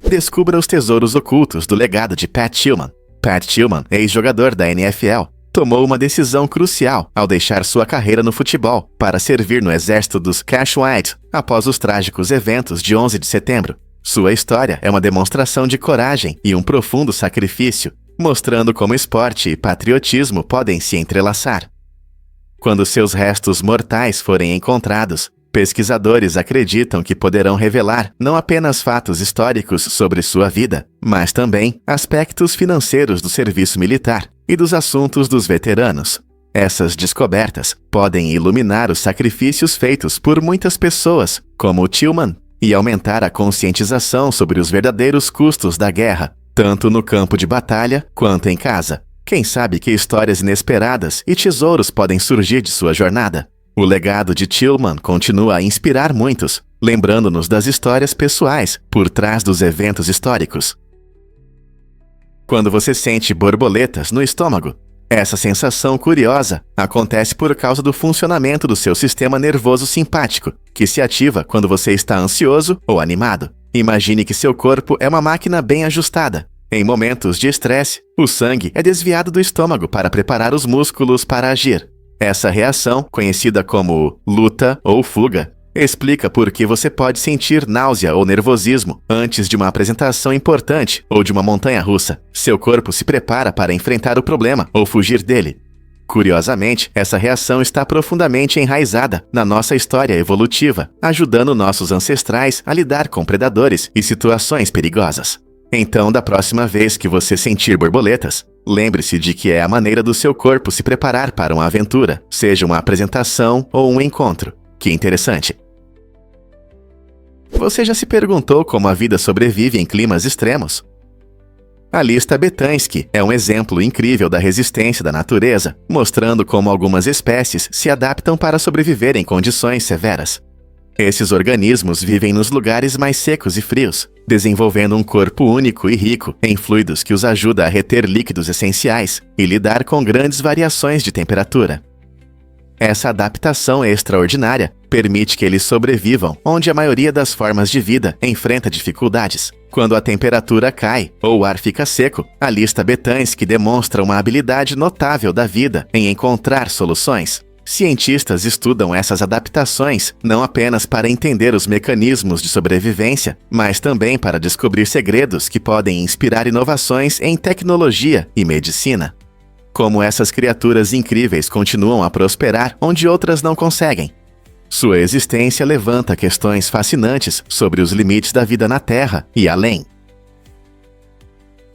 Descubra os tesouros ocultos do legado de Pat Tillman. Pat Tillman, ex-jogador da NFL, tomou uma decisão crucial ao deixar sua carreira no futebol para servir no exército dos Kashuite após os trágicos eventos de 11 de setembro. Sua história é uma demonstração de coragem e um profundo sacrifício, mostrando como esporte e patriotismo podem se entrelaçar. Quando seus restos mortais forem encontrados, pesquisadores acreditam que poderão revelar não apenas fatos históricos sobre sua vida, mas também aspectos financeiros do serviço militar e dos assuntos dos veteranos. Essas descobertas podem iluminar os sacrifícios feitos por muitas pessoas, como o Tillman, e aumentar a conscientização sobre os verdadeiros custos da guerra, tanto no campo de batalha quanto em casa. Quem sabe que histórias inesperadas e tesouros podem surgir de sua jornada? O legado de Tillman continua a inspirar muitos, lembrando-nos das histórias pessoais por trás dos eventos históricos. Quando você sente borboletas no estômago, essa sensação curiosa acontece por causa do funcionamento do seu sistema nervoso simpático, que se ativa quando você está ansioso ou animado. Imagine que seu corpo é uma máquina bem ajustada. Em momentos de estresse, o sangue é desviado do estômago para preparar os músculos para agir. Essa reação, conhecida como luta ou fuga, explica por que você pode sentir náusea ou nervosismo antes de uma apresentação importante ou de uma montanha-russa. Seu corpo se prepara para enfrentar o problema ou fugir dele. Curiosamente, essa reação está profundamente enraizada na nossa história evolutiva, ajudando nossos ancestrais a lidar com predadores e situações perigosas. Então, da próxima vez que você sentir borboletas, lembre-se de que é a maneira do seu corpo se preparar para uma aventura, seja uma apresentação ou um encontro. Que interessante! Você já se perguntou como a vida sobrevive em climas extremos? A lista Betansky é um exemplo incrível da resistência da natureza, mostrando como algumas espécies se adaptam para sobreviver em condições severas. Esses organismos vivem nos lugares mais secos e frios, desenvolvendo um corpo único e rico em fluidos que os ajuda a reter líquidos essenciais e lidar com grandes variações de temperatura. Essa adaptação extraordinária permite que eles sobrevivam onde a maioria das formas de vida enfrenta dificuldades. Quando a temperatura cai ou o ar fica seco, a lista Betansky demonstra uma habilidade notável da vida em encontrar soluções. Cientistas estudam essas adaptações não apenas para entender os mecanismos de sobrevivência, mas também para descobrir segredos que podem inspirar inovações em tecnologia e medicina. Como essas criaturas incríveis continuam a prosperar onde outras não conseguem. Sua existência levanta questões fascinantes sobre os limites da vida na Terra e além.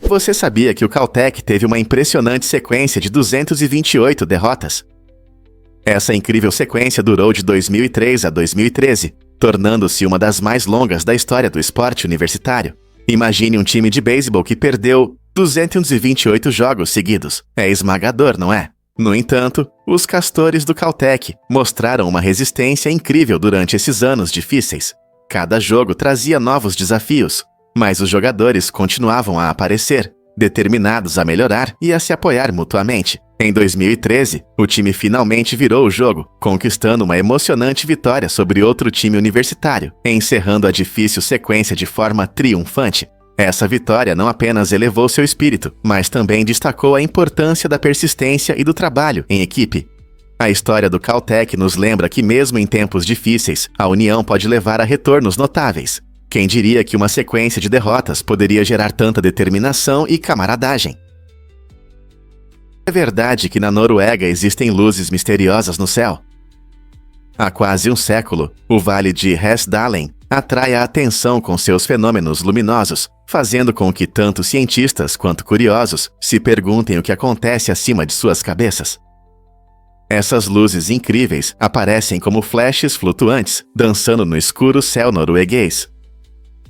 Você sabia que o Caltech teve uma impressionante sequência de 228 derrotas? Essa incrível sequência durou de 2003 a 2013, tornando-se uma das mais longas da história do esporte universitário. Imagine um time de beisebol que perdeu 228 jogos seguidos. É esmagador, não é? No entanto, os castores do Caltech mostraram uma resistência incrível durante esses anos difíceis. Cada jogo trazia novos desafios, mas os jogadores continuavam a aparecer, determinados a melhorar e a se apoiar mutuamente. Em 2013, o time finalmente virou o jogo, conquistando uma emocionante vitória sobre outro time universitário, encerrando a difícil sequência de forma triunfante. Essa vitória não apenas elevou seu espírito, mas também destacou a importância da persistência e do trabalho em equipe. A história do Caltech nos lembra que mesmo em tempos difíceis, a união pode levar a retornos notáveis. Quem diria que uma sequência de derrotas poderia gerar tanta determinação e camaradagem? É verdade que na Noruega existem luzes misteriosas no céu. Há quase um século, o Vale de Hesdalen atrai a atenção com seus fenômenos luminosos, fazendo com que tanto cientistas quanto curiosos se perguntem o que acontece acima de suas cabeças. Essas luzes incríveis aparecem como flashes flutuantes, dançando no escuro céu norueguês.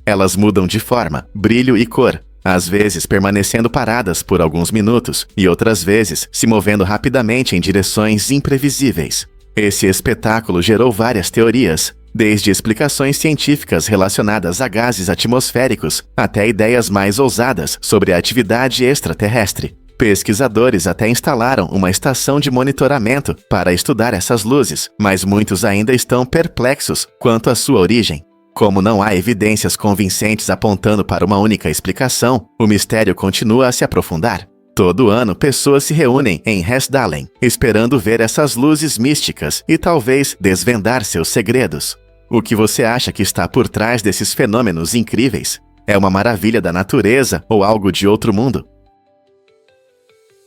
Elas mudam de forma, brilho e cor, às vezes permanecendo paradas por alguns minutos e outras vezes se movendo rapidamente em direções imprevisíveis. Esse espetáculo gerou várias teorias, desde explicações científicas relacionadas a gases atmosféricos até ideias mais ousadas sobre a atividade extraterrestre. Pesquisadores até instalaram uma estação de monitoramento para estudar essas luzes, mas muitos ainda estão perplexos quanto à sua origem. Como não há evidências convincentes apontando para uma única explicação, o mistério continua a se aprofundar. Todo ano, pessoas se reúnem em Hesdalen, esperando ver essas luzes místicas e talvez desvendar seus segredos. O que você acha que está por trás desses fenômenos incríveis? É uma maravilha da natureza ou algo de outro mundo?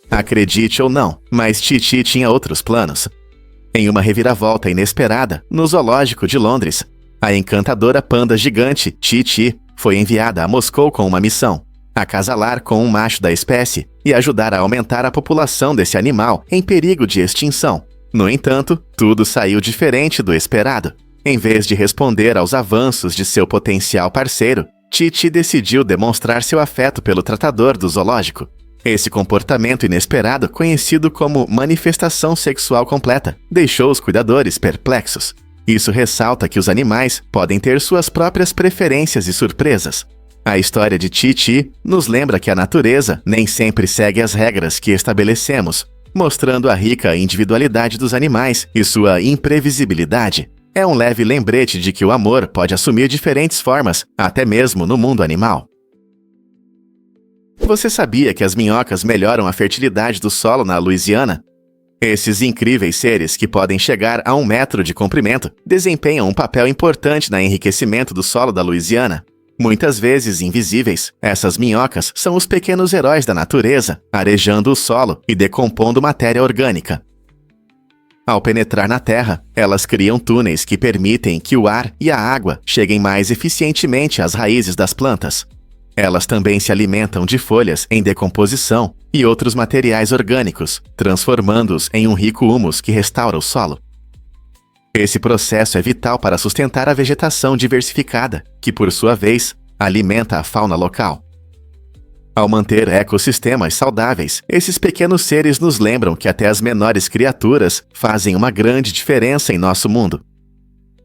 Acredite ou não, mas Titi tinha outros planos. Em uma reviravolta inesperada, no zoológico de Londres, a encantadora panda gigante, Titi, foi enviada a Moscou com uma missão: acasalar com um macho da espécie e ajudar a aumentar a população desse animal em perigo de extinção. No entanto, tudo saiu diferente do esperado. Em vez de responder aos avanços de seu potencial parceiro, Titi decidiu demonstrar seu afeto pelo tratador do zoológico. Esse comportamento inesperado, conhecido como manifestação sexual completa, deixou os cuidadores perplexos. Isso ressalta que os animais podem ter suas próprias preferências e surpresas. A história de Titi nos lembra que a natureza nem sempre segue as regras que estabelecemos, mostrando a rica individualidade dos animais e sua imprevisibilidade. É um leve lembrete de que o amor pode assumir diferentes formas, até mesmo no mundo animal. Você sabia que as minhocas melhoram a fertilidade do solo na Louisiana? Esses incríveis seres, que podem chegar a 1 metro de comprimento, desempenham um papel importante no enriquecimento do solo da Louisiana. Muitas vezes invisíveis, essas minhocas são os pequenos heróis da natureza, arejando o solo e decompondo matéria orgânica. Ao penetrar na terra, elas criam túneis que permitem que o ar e a água cheguem mais eficientemente às raízes das plantas. Elas também se alimentam de folhas em decomposição e outros materiais orgânicos, transformando-os em um rico humus que restaura o solo. Esse processo é vital para sustentar a vegetação diversificada, que, por sua vez, alimenta a fauna local. Ao manter ecossistemas saudáveis, esses pequenos seres nos lembram que até as menores criaturas fazem uma grande diferença em nosso mundo.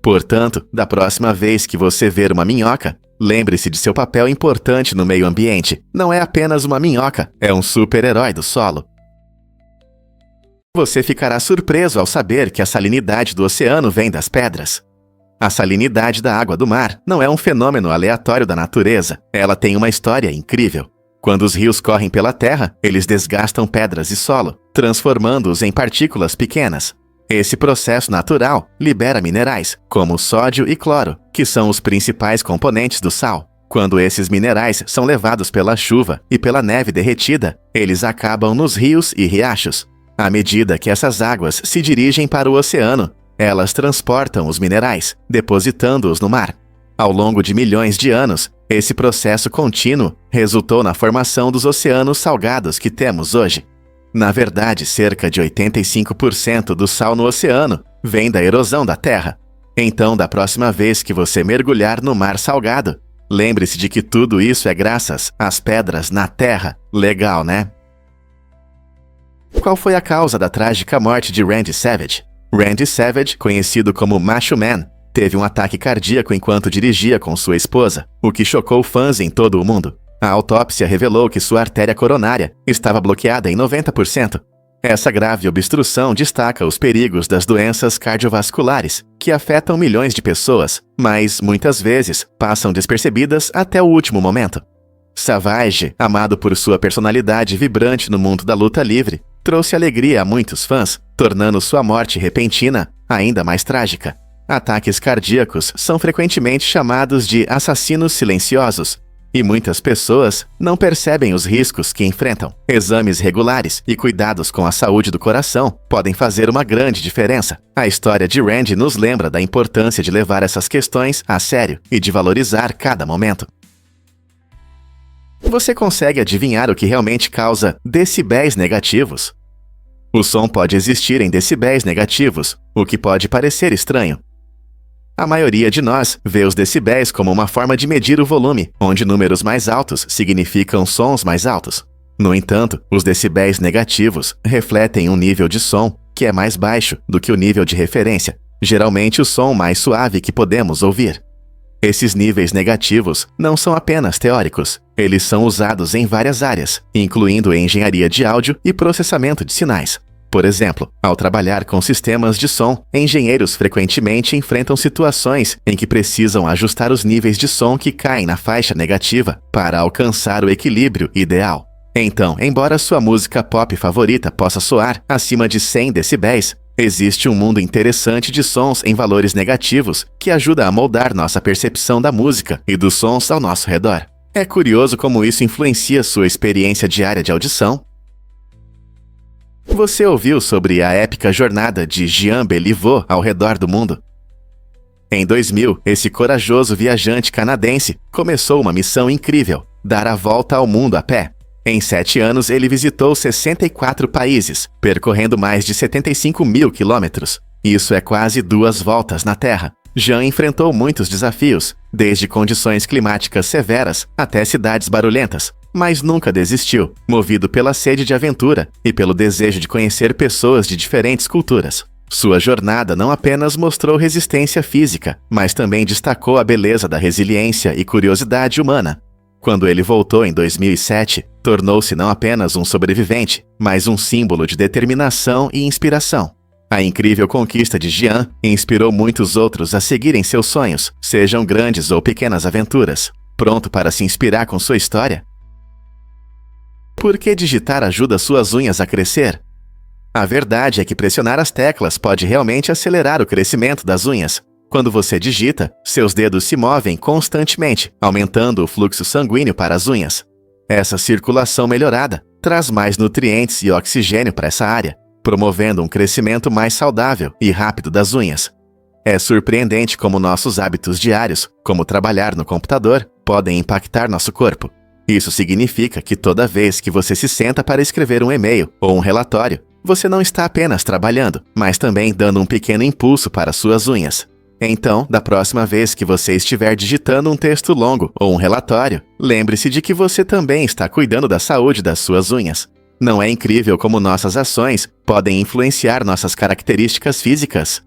Portanto, da próxima vez que você ver uma minhoca, lembre-se de seu papel importante no meio ambiente. Não é apenas uma minhoca, é um super-herói do solo. Você ficará surpreso ao saber que a salinidade do oceano vem das pedras. A salinidade da água do mar não é um fenômeno aleatório da natureza. Ela tem uma história incrível. Quando os rios correm pela terra, eles desgastam pedras e solo, transformando-os em partículas pequenas. Esse processo natural libera minerais, como sódio e cloro, que são os principais componentes do sal. Quando esses minerais são levados pela chuva e pela neve derretida, eles acabam nos rios e riachos. À medida que essas águas se dirigem para o oceano, elas transportam os minerais, depositando-os no mar. Ao longo de milhões de anos, esse processo contínuo resultou na formação dos oceanos salgados que temos hoje. Na verdade, cerca de 85% do sal no oceano vem da erosão da terra. Então, da próxima vez que você mergulhar no mar salgado, lembre-se de que tudo isso é graças às pedras na terra. Legal, né? Qual foi a causa da trágica morte de Randy Savage? Randy Savage, conhecido como Macho Man, teve um ataque cardíaco enquanto dirigia com sua esposa, o que chocou fãs em todo o mundo. A autópsia revelou que sua artéria coronária estava bloqueada em 90%. Essa grave obstrução destaca os perigos das doenças cardiovasculares, que afetam milhões de pessoas, mas, muitas vezes, passam despercebidas até o último momento. Savage, amado por sua personalidade vibrante no mundo da luta livre, trouxe alegria a muitos fãs, tornando sua morte repentina ainda mais trágica. Ataques cardíacos são frequentemente chamados de assassinos silenciosos, e muitas pessoas não percebem os riscos que enfrentam. Exames regulares e cuidados com a saúde do coração podem fazer uma grande diferença. A história de Randy nos lembra da importância de levar essas questões a sério e de valorizar cada momento. Você consegue adivinhar o que realmente causa decibéis negativos? O som pode existir em decibéis negativos, o que pode parecer estranho. A maioria de nós vê os decibéis como uma forma de medir o volume, onde números mais altos significam sons mais altos. No entanto, os decibéis negativos refletem um nível de som que é mais baixo do que o nível de referência, geralmente o som mais suave que podemos ouvir. Esses níveis negativos não são apenas teóricos, eles são usados em várias áreas, incluindo engenharia de áudio e processamento de sinais. Por exemplo, ao trabalhar com sistemas de som, engenheiros frequentemente enfrentam situações em que precisam ajustar os níveis de som que caem na faixa negativa para alcançar o equilíbrio ideal. Então, embora sua música pop favorita possa soar acima de 100 decibéis, existe um mundo interessante de sons em valores negativos que ajuda a moldar nossa percepção da música e dos sons ao nosso redor. É curioso como isso influencia sua experiência diária de audição? Você ouviu sobre a épica jornada de Jean Béliveau ao redor do mundo? Em 2000, esse corajoso viajante canadense começou uma missão incrível: dar a volta ao mundo a pé. Em 7 anos, ele visitou 64 países, percorrendo mais de 75 mil quilômetros. Isso é quase 2 voltas na Terra. Jean enfrentou muitos desafios, desde condições climáticas severas até cidades barulhentas, mas nunca desistiu, movido pela sede de aventura e pelo desejo de conhecer pessoas de diferentes culturas. Sua jornada não apenas mostrou resistência física, mas também destacou a beleza da resiliência e curiosidade humana. Quando ele voltou em 2007, tornou-se não apenas um sobrevivente, mas um símbolo de determinação e inspiração. A incrível conquista de Jean inspirou muitos outros a seguirem seus sonhos, sejam grandes ou pequenas aventuras. Pronto para se inspirar com sua história? Por que digitar ajuda suas unhas a crescer? A verdade é que pressionar as teclas pode realmente acelerar o crescimento das unhas. Quando você digita, seus dedos se movem constantemente, aumentando o fluxo sanguíneo para as unhas. Essa circulação melhorada traz mais nutrientes e oxigênio para essa área, promovendo um crescimento mais saudável e rápido das unhas. É surpreendente como nossos hábitos diários, como trabalhar no computador, podem impactar nosso corpo. Isso significa que toda vez que você se senta para escrever um e-mail ou um relatório, você não está apenas trabalhando, mas também dando um pequeno impulso para suas unhas. Então, da próxima vez que você estiver digitando um texto longo ou um relatório, lembre-se de que você também está cuidando da saúde das suas unhas. Não é incrível como nossas ações podem influenciar nossas características físicas?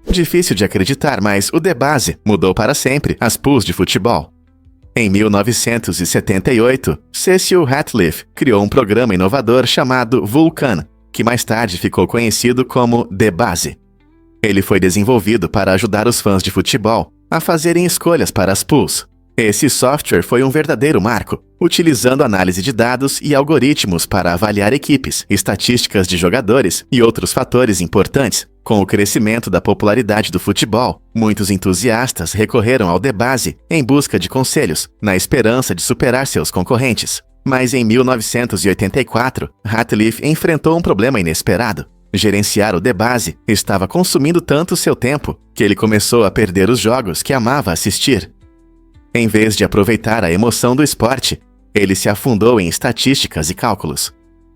Difícil de acreditar, mas o DeBase mudou para sempre as pools de futebol. Em 1978, Cecil Ratliff criou um programa inovador chamado Vulcan, que mais tarde ficou conhecido como DeBase. Ele foi desenvolvido para ajudar os fãs de futebol a fazerem escolhas para as pools. Esse software foi um verdadeiro marco, utilizando análise de dados e algoritmos para avaliar equipes, estatísticas de jogadores e outros fatores importantes. Com o crescimento da popularidade do futebol, muitos entusiastas recorreram ao DeBase em busca de conselhos, na esperança de superar seus concorrentes. Mas em 1984, Ratliff enfrentou um problema inesperado. Gerenciar o DeBase estava consumindo tanto seu tempo que ele começou a perder os jogos que amava assistir. Em vez de aproveitar a emoção do esporte, ele se afundou em estatísticas e cálculos.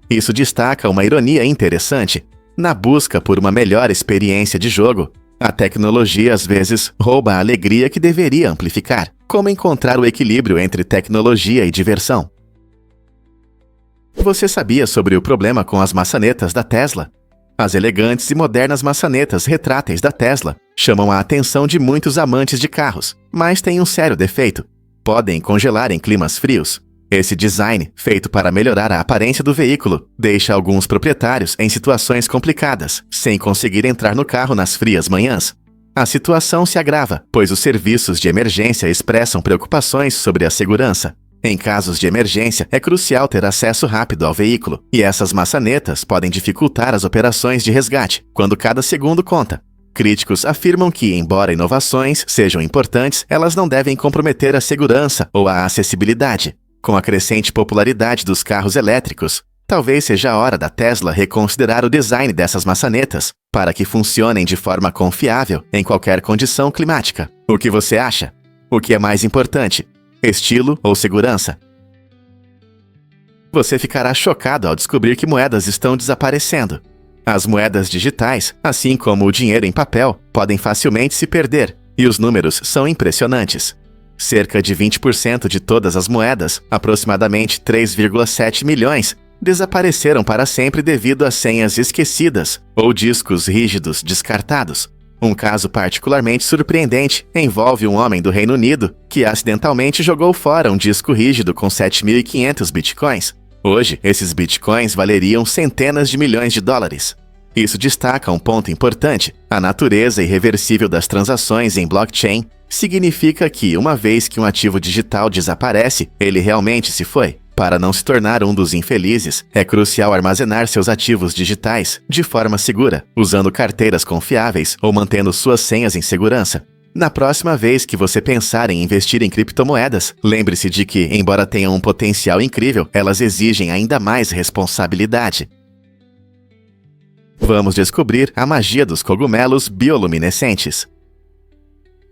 Isso destaca uma ironia interessante. Na busca por uma melhor experiência de jogo, a tecnologia às vezes rouba a alegria que deveria amplificar. Como encontrar o equilíbrio entre tecnologia e diversão? Você sabia sobre o problema com as maçanetas da Tesla? As elegantes e modernas maçanetas retráteis da Tesla chamam a atenção de muitos amantes de carros, mas têm um sério defeito: podem congelar em climas frios. Esse design, feito para melhorar a aparência do veículo, deixa alguns proprietários em situações complicadas, sem conseguir entrar no carro nas frias manhãs. A situação se agrava, pois os serviços de emergência expressam preocupações sobre a segurança. Em casos de emergência, é crucial ter acesso rápido ao veículo, e essas maçanetas podem dificultar as operações de resgate, quando cada segundo conta. Críticos afirmam que, embora inovações sejam importantes, elas não devem comprometer a segurança ou a acessibilidade. Com a crescente popularidade dos carros elétricos, talvez seja a hora da Tesla reconsiderar o design dessas maçanetas para que funcionem de forma confiável em qualquer condição climática. O que você acha? O que é mais importante? Estilo ou segurança? Você ficará chocado ao descobrir que moedas estão desaparecendo. As moedas digitais, assim como o dinheiro em papel, podem facilmente se perder, e os números são impressionantes. Cerca de 20% de todas as moedas, aproximadamente 3,7 milhões, desapareceram para sempre devido a senhas esquecidas ou discos rígidos descartados. Um caso particularmente surpreendente envolve um homem do Reino Unido que acidentalmente jogou fora um disco rígido com 7.500 bitcoins. Hoje, esses bitcoins valeriam centenas de milhões de dólares. Isso destaca um ponto importante: a natureza irreversível das transações em blockchain significa que, uma vez que um ativo digital desaparece, ele realmente se foi. Para não se tornar um dos infelizes, é crucial armazenar seus ativos digitais de forma segura, usando carteiras confiáveis ou mantendo suas senhas em segurança. Na próxima vez que você pensar em investir em criptomoedas, lembre-se de que, embora tenham um potencial incrível, elas exigem ainda mais responsabilidade. Vamos descobrir a magia dos cogumelos bioluminescentes.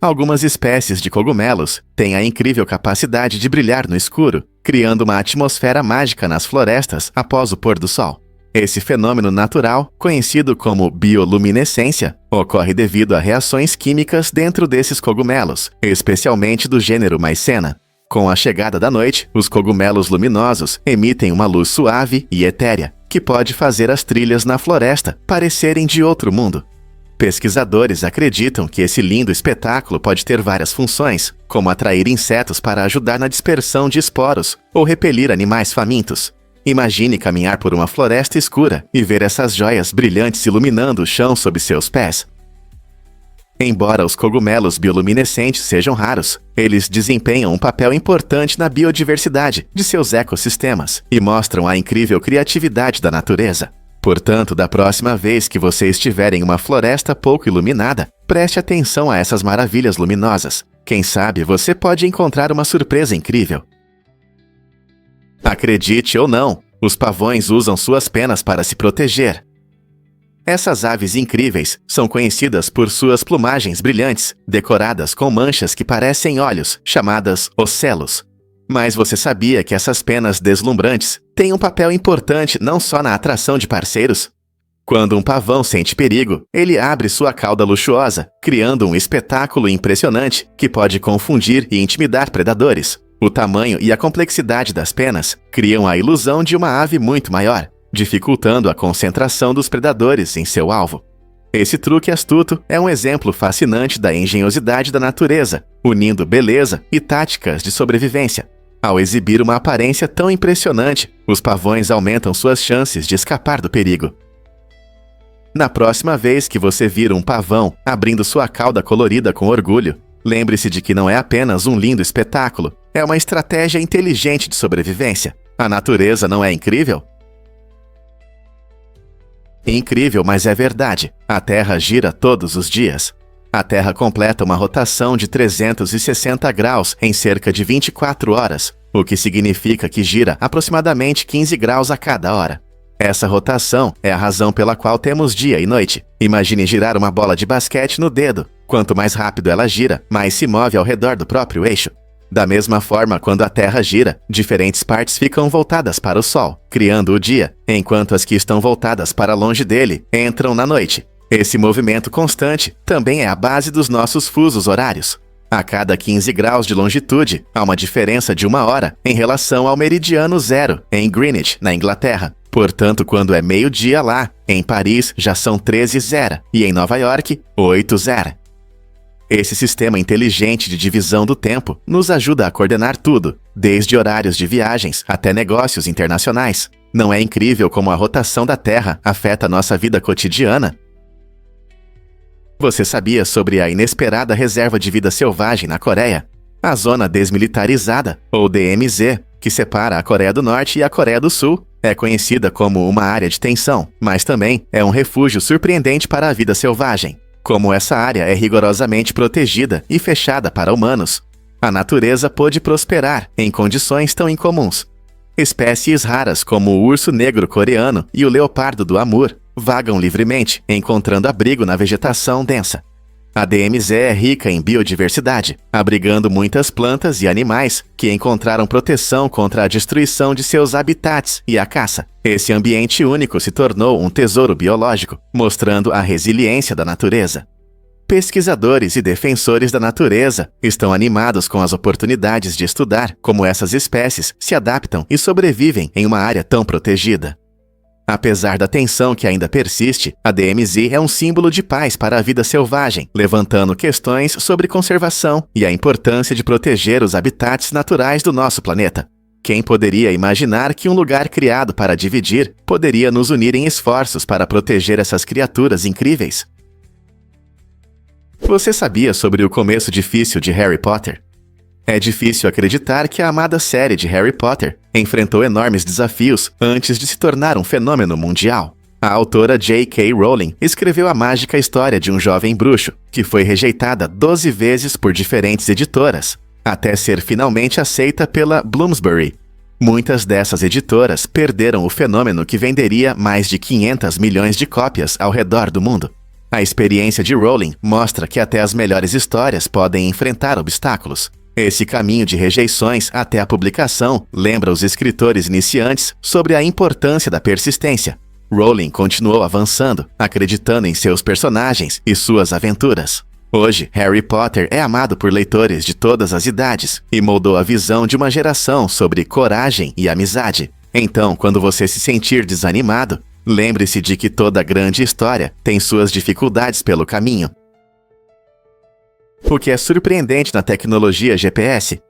Algumas espécies de cogumelos têm a incrível capacidade de brilhar no escuro, criando uma atmosfera mágica nas florestas após o pôr do sol. Esse fenômeno natural, conhecido como bioluminescência, ocorre devido a reações químicas dentro desses cogumelos, especialmente do gênero Mycena. Com a chegada da noite, os cogumelos luminosos emitem uma luz suave e etérea, que pode fazer as trilhas na floresta parecerem de outro mundo. Pesquisadores acreditam que esse lindo espetáculo pode ter várias funções, como atrair insetos para ajudar na dispersão de esporos ou repelir animais famintos. Imagine caminhar por uma floresta escura e ver essas joias brilhantes iluminando o chão sob seus pés. Embora os cogumelos bioluminescentes sejam raros, eles desempenham um papel importante na biodiversidade de seus ecossistemas e mostram a incrível criatividade da natureza. Portanto, da próxima vez que você estiver em uma floresta pouco iluminada, preste atenção a essas maravilhas luminosas. Quem sabe você pode encontrar uma surpresa incrível. Acredite ou não, os pavões usam suas penas para se proteger. Essas aves incríveis são conhecidas por suas plumagens brilhantes, decoradas com manchas que parecem olhos, chamadas ocelos. Mas você sabia que essas penas deslumbrantes têm um papel importante não só na atração de parceiros? Quando um pavão sente perigo, ele abre sua cauda luxuosa, criando um espetáculo impressionante que pode confundir e intimidar predadores. O tamanho e a complexidade das penas criam a ilusão de uma ave muito maior, dificultando a concentração dos predadores em seu alvo. Esse truque astuto é um exemplo fascinante da engenhosidade da natureza, unindo beleza e táticas de sobrevivência. Ao exibir uma aparência tão impressionante, os pavões aumentam suas chances de escapar do perigo. Na próxima vez que você vir um pavão abrindo sua cauda colorida com orgulho, lembre-se de que não é apenas um lindo espetáculo, é uma estratégia inteligente de sobrevivência. A natureza não é incrível? Incrível, mas é verdade. A Terra gira todos os dias. A Terra completa uma rotação de 360 graus em cerca de 24 horas, o que significa que gira aproximadamente 15 graus a cada hora. Essa rotação é a razão pela qual temos dia e noite. Imagine girar uma bola de basquete no dedo. Quanto mais rápido ela gira, mais se move ao redor do próprio eixo. Da mesma forma, quando a Terra gira, diferentes partes ficam voltadas para o Sol, criando o dia, enquanto as que estão voltadas para longe dele entram na noite. Esse movimento constante também é a base dos nossos fusos horários. A cada 15 graus de longitude, há uma diferença de 1 hora em relação ao meridiano zero, em Greenwich, na Inglaterra. Portanto, quando é meio-dia lá, em Paris já são 13h e em Nova York, 8h. Esse sistema inteligente de divisão do tempo nos ajuda a coordenar tudo, desde horários de viagens até negócios internacionais. Não é incrível como a rotação da Terra afeta nossa vida cotidiana? Você sabia sobre a inesperada reserva de vida selvagem na Coreia? A Zona Desmilitarizada, ou DMZ, que separa a Coreia do Norte e a Coreia do Sul, é conhecida como uma área de tensão, mas também é um refúgio surpreendente para a vida selvagem. Como essa área é rigorosamente protegida e fechada para humanos, a natureza pôde prosperar em condições tão incomuns. Espécies raras como o urso negro coreano e o leopardo do Amur vagam livremente, encontrando abrigo na vegetação densa. A DMZ é rica em biodiversidade, abrigando muitas plantas e animais que encontraram proteção contra a destruição de seus habitats e a caça. Esse ambiente único se tornou um tesouro biológico, mostrando a resiliência da natureza. Pesquisadores e defensores da natureza estão animados com as oportunidades de estudar como essas espécies se adaptam e sobrevivem em uma área tão protegida. Apesar da tensão que ainda persiste, a DMZ é um símbolo de paz para a vida selvagem, levantando questões sobre conservação e a importância de proteger os habitats naturais do nosso planeta. Quem poderia imaginar que um lugar criado para dividir poderia nos unir em esforços para proteger essas criaturas incríveis? Você sabia sobre o começo difícil de Harry Potter? É difícil acreditar que a amada série de Harry Potter enfrentou enormes desafios antes de se tornar um fenômeno mundial. A autora J.K. Rowling escreveu a mágica história de um jovem bruxo que foi rejeitada 12 vezes por diferentes editoras, até ser finalmente aceita pela Bloomsbury. Muitas dessas editoras perderam o fenômeno que venderia mais de 500 milhões de cópias ao redor do mundo. A experiência de Rowling mostra que até as melhores histórias podem enfrentar obstáculos. Esse caminho de rejeições até a publicação lembra os escritores iniciantes sobre a importância da persistência. Rowling continuou avançando, acreditando em seus personagens e suas aventuras. Hoje, Harry Potter é amado por leitores de todas as idades e moldou a visão de uma geração sobre coragem e amizade. Então, quando você se sentir desanimado, lembre-se de que toda grande história tem suas dificuldades pelo caminho. O que é surpreendente na tecnologia GPS?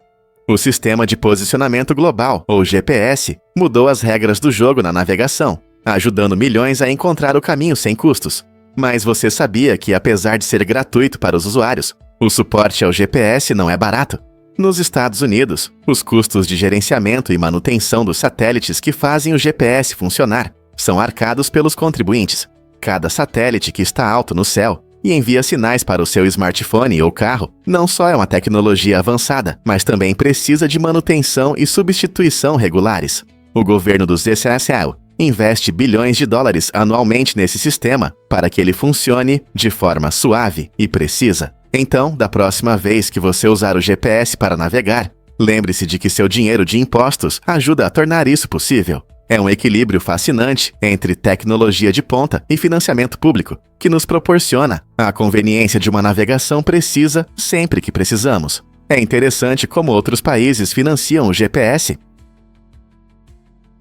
O Sistema de Posicionamento Global, ou GPS, mudou as regras do jogo na navegação, ajudando milhões a encontrar o caminho sem custos. Mas você sabia que, apesar de ser gratuito para os usuários, o suporte ao GPS não é barato? Nos Estados Unidos, os custos de gerenciamento e manutenção dos satélites que fazem o GPS funcionar são arcados pelos contribuintes. Cada satélite que está alto no céu e envia sinais para o seu smartphone ou carro não só é uma tecnologia avançada, mas também precisa de manutenção e substituição regulares. O governo dos SSL investe bilhões de dólares anualmente nesse sistema para que ele funcione de forma suave e precisa. Então, da próxima vez que você usar o GPS para navegar, lembre-se de que seu dinheiro de impostos ajuda a tornar isso possível. É um equilíbrio fascinante entre tecnologia de ponta e financiamento público, que nos proporciona a conveniência de uma navegação precisa sempre que precisamos. É interessante como outros países financiam o GPS.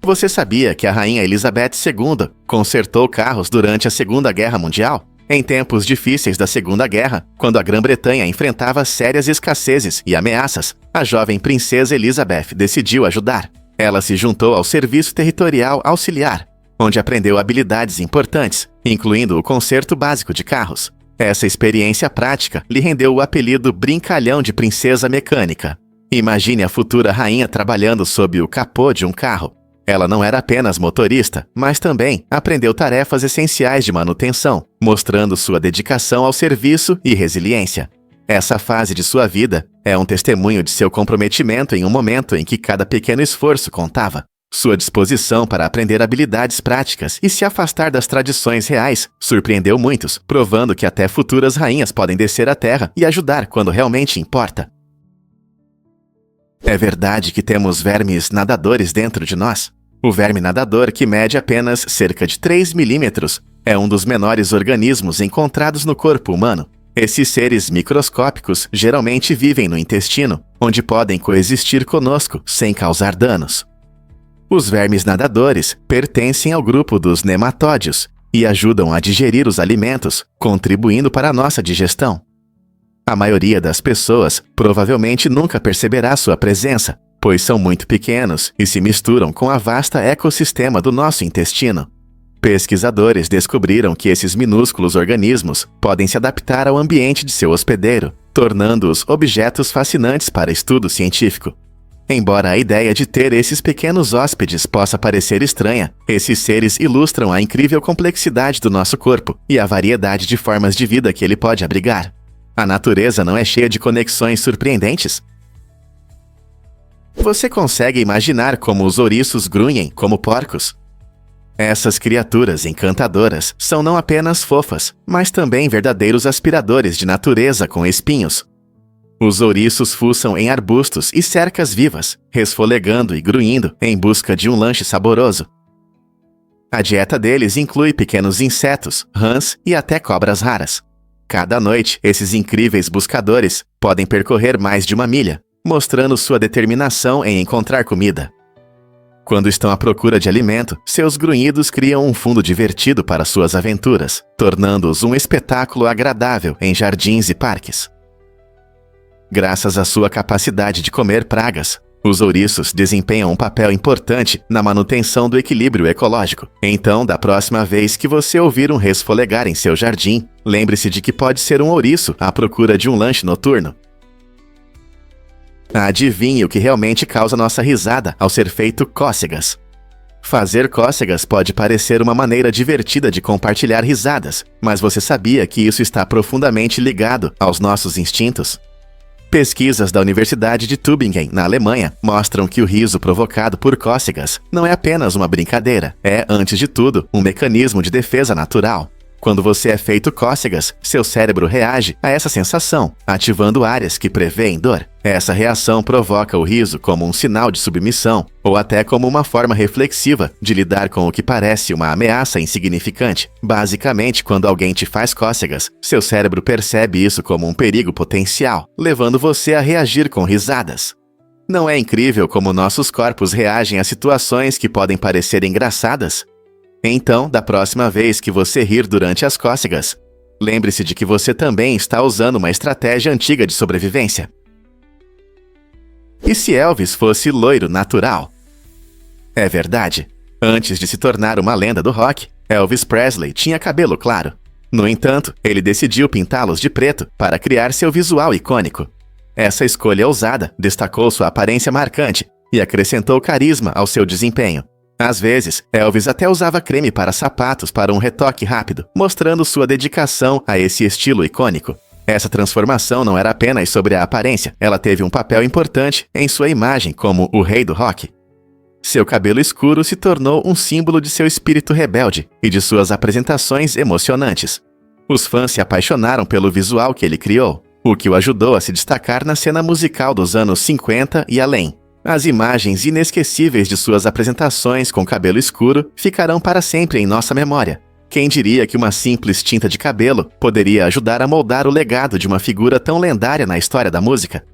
Você sabia que a Rainha Elizabeth II consertou carros durante a Segunda Guerra Mundial? Em tempos difíceis da Segunda Guerra, quando a Grã-Bretanha enfrentava sérias escassezes e ameaças, a jovem princesa Elizabeth decidiu ajudar. Ela se juntou ao Serviço Territorial Auxiliar, onde aprendeu habilidades importantes, incluindo o conserto básico de carros. Essa experiência prática lhe rendeu o apelido Brincalhão de Princesa Mecânica. Imagine a futura rainha trabalhando sob o capô de um carro. Ela não era apenas motorista, mas também aprendeu tarefas essenciais de manutenção, mostrando sua dedicação ao serviço e resiliência. Essa fase de sua vida é um testemunho de seu comprometimento em um momento em que cada pequeno esforço contava. Sua disposição para aprender habilidades práticas e se afastar das tradições reais surpreendeu muitos, provando que até futuras rainhas podem descer à terra e ajudar quando realmente importa. É verdade que temos vermes nadadores dentro de nós? O verme nadador, que mede apenas cerca de 3 milímetros, é um dos menores organismos encontrados no corpo humano. Esses seres microscópicos geralmente vivem no intestino, onde podem coexistir conosco sem causar danos. Os vermes nadadores pertencem ao grupo dos nematódeos e ajudam a digerir os alimentos, contribuindo para a nossa digestão. A maioria das pessoas provavelmente nunca perceberá sua presença, pois são muito pequenos e se misturam com a vasta ecossistema do nosso intestino. Pesquisadores descobriram que esses minúsculos organismos podem se adaptar ao ambiente de seu hospedeiro, tornando-os objetos fascinantes para estudo científico. Embora a ideia de ter esses pequenos hóspedes possa parecer estranha, esses seres ilustram a incrível complexidade do nosso corpo e a variedade de formas de vida que ele pode abrigar. A natureza não é cheia de conexões surpreendentes? Você consegue imaginar como os ouriços grunhem como porcos? Essas criaturas encantadoras são não apenas fofas, mas também verdadeiros aspiradores de natureza com espinhos. Os ouriços fuçam em arbustos e cercas vivas, resfolegando e grunhindo em busca de um lanche saboroso. A dieta deles inclui pequenos insetos, rãs e até cobras raras. Cada noite, esses incríveis buscadores podem percorrer mais de 1 milha, mostrando sua determinação em encontrar comida. Quando estão à procura de alimento, seus grunhidos criam um fundo divertido para suas aventuras, tornando-os um espetáculo agradável em jardins e parques. Graças à sua capacidade de comer pragas, os ouriços desempenham um papel importante na manutenção do equilíbrio ecológico. Então, da próxima vez que você ouvir um resfolegar em seu jardim, lembre-se de que pode ser um ouriço à procura de um lanche noturno. Adivinhe o que realmente causa nossa risada ao ser feito cócegas. Fazer cócegas pode parecer uma maneira divertida de compartilhar risadas, mas você sabia que isso está profundamente ligado aos nossos instintos? Pesquisas da Universidade de Tübingen, na Alemanha, mostram que o riso provocado por cócegas não é apenas uma brincadeira, é, antes de tudo, um mecanismo de defesa natural. Quando você é feito cócegas, seu cérebro reage a essa sensação, ativando áreas que prevêem dor. Essa reação provoca o riso como um sinal de submissão, ou até como uma forma reflexiva de lidar com o que parece uma ameaça insignificante. Basicamente, quando alguém te faz cócegas, seu cérebro percebe isso como um perigo potencial, levando você a reagir com risadas. Não é incrível como nossos corpos reagem a situações que podem parecer engraçadas? Então, da próxima vez que você rir durante as cócegas, lembre-se de que você também está usando uma estratégia antiga de sobrevivência. E se Elvis fosse loiro natural? É verdade. Antes de se tornar uma lenda do rock, Elvis Presley tinha cabelo claro. No entanto, ele decidiu pintá-los de preto para criar seu visual icônico. Essa escolha ousada destacou sua aparência marcante e acrescentou carisma ao seu desempenho. Às vezes, Elvis até usava creme para sapatos para um retoque rápido, mostrando sua dedicação a esse estilo icônico. Essa transformação não era apenas sobre a aparência, ela teve um papel importante em sua imagem como o rei do rock. Seu cabelo escuro se tornou um símbolo de seu espírito rebelde e de suas apresentações emocionantes. Os fãs se apaixonaram pelo visual que ele criou, o que o ajudou a se destacar na cena musical dos anos 50 e além. As imagens inesquecíveis de suas apresentações com cabelo escuro ficarão para sempre em nossa memória. Quem diria que uma simples tinta de cabelo poderia ajudar a moldar o legado de uma figura tão lendária na história da música?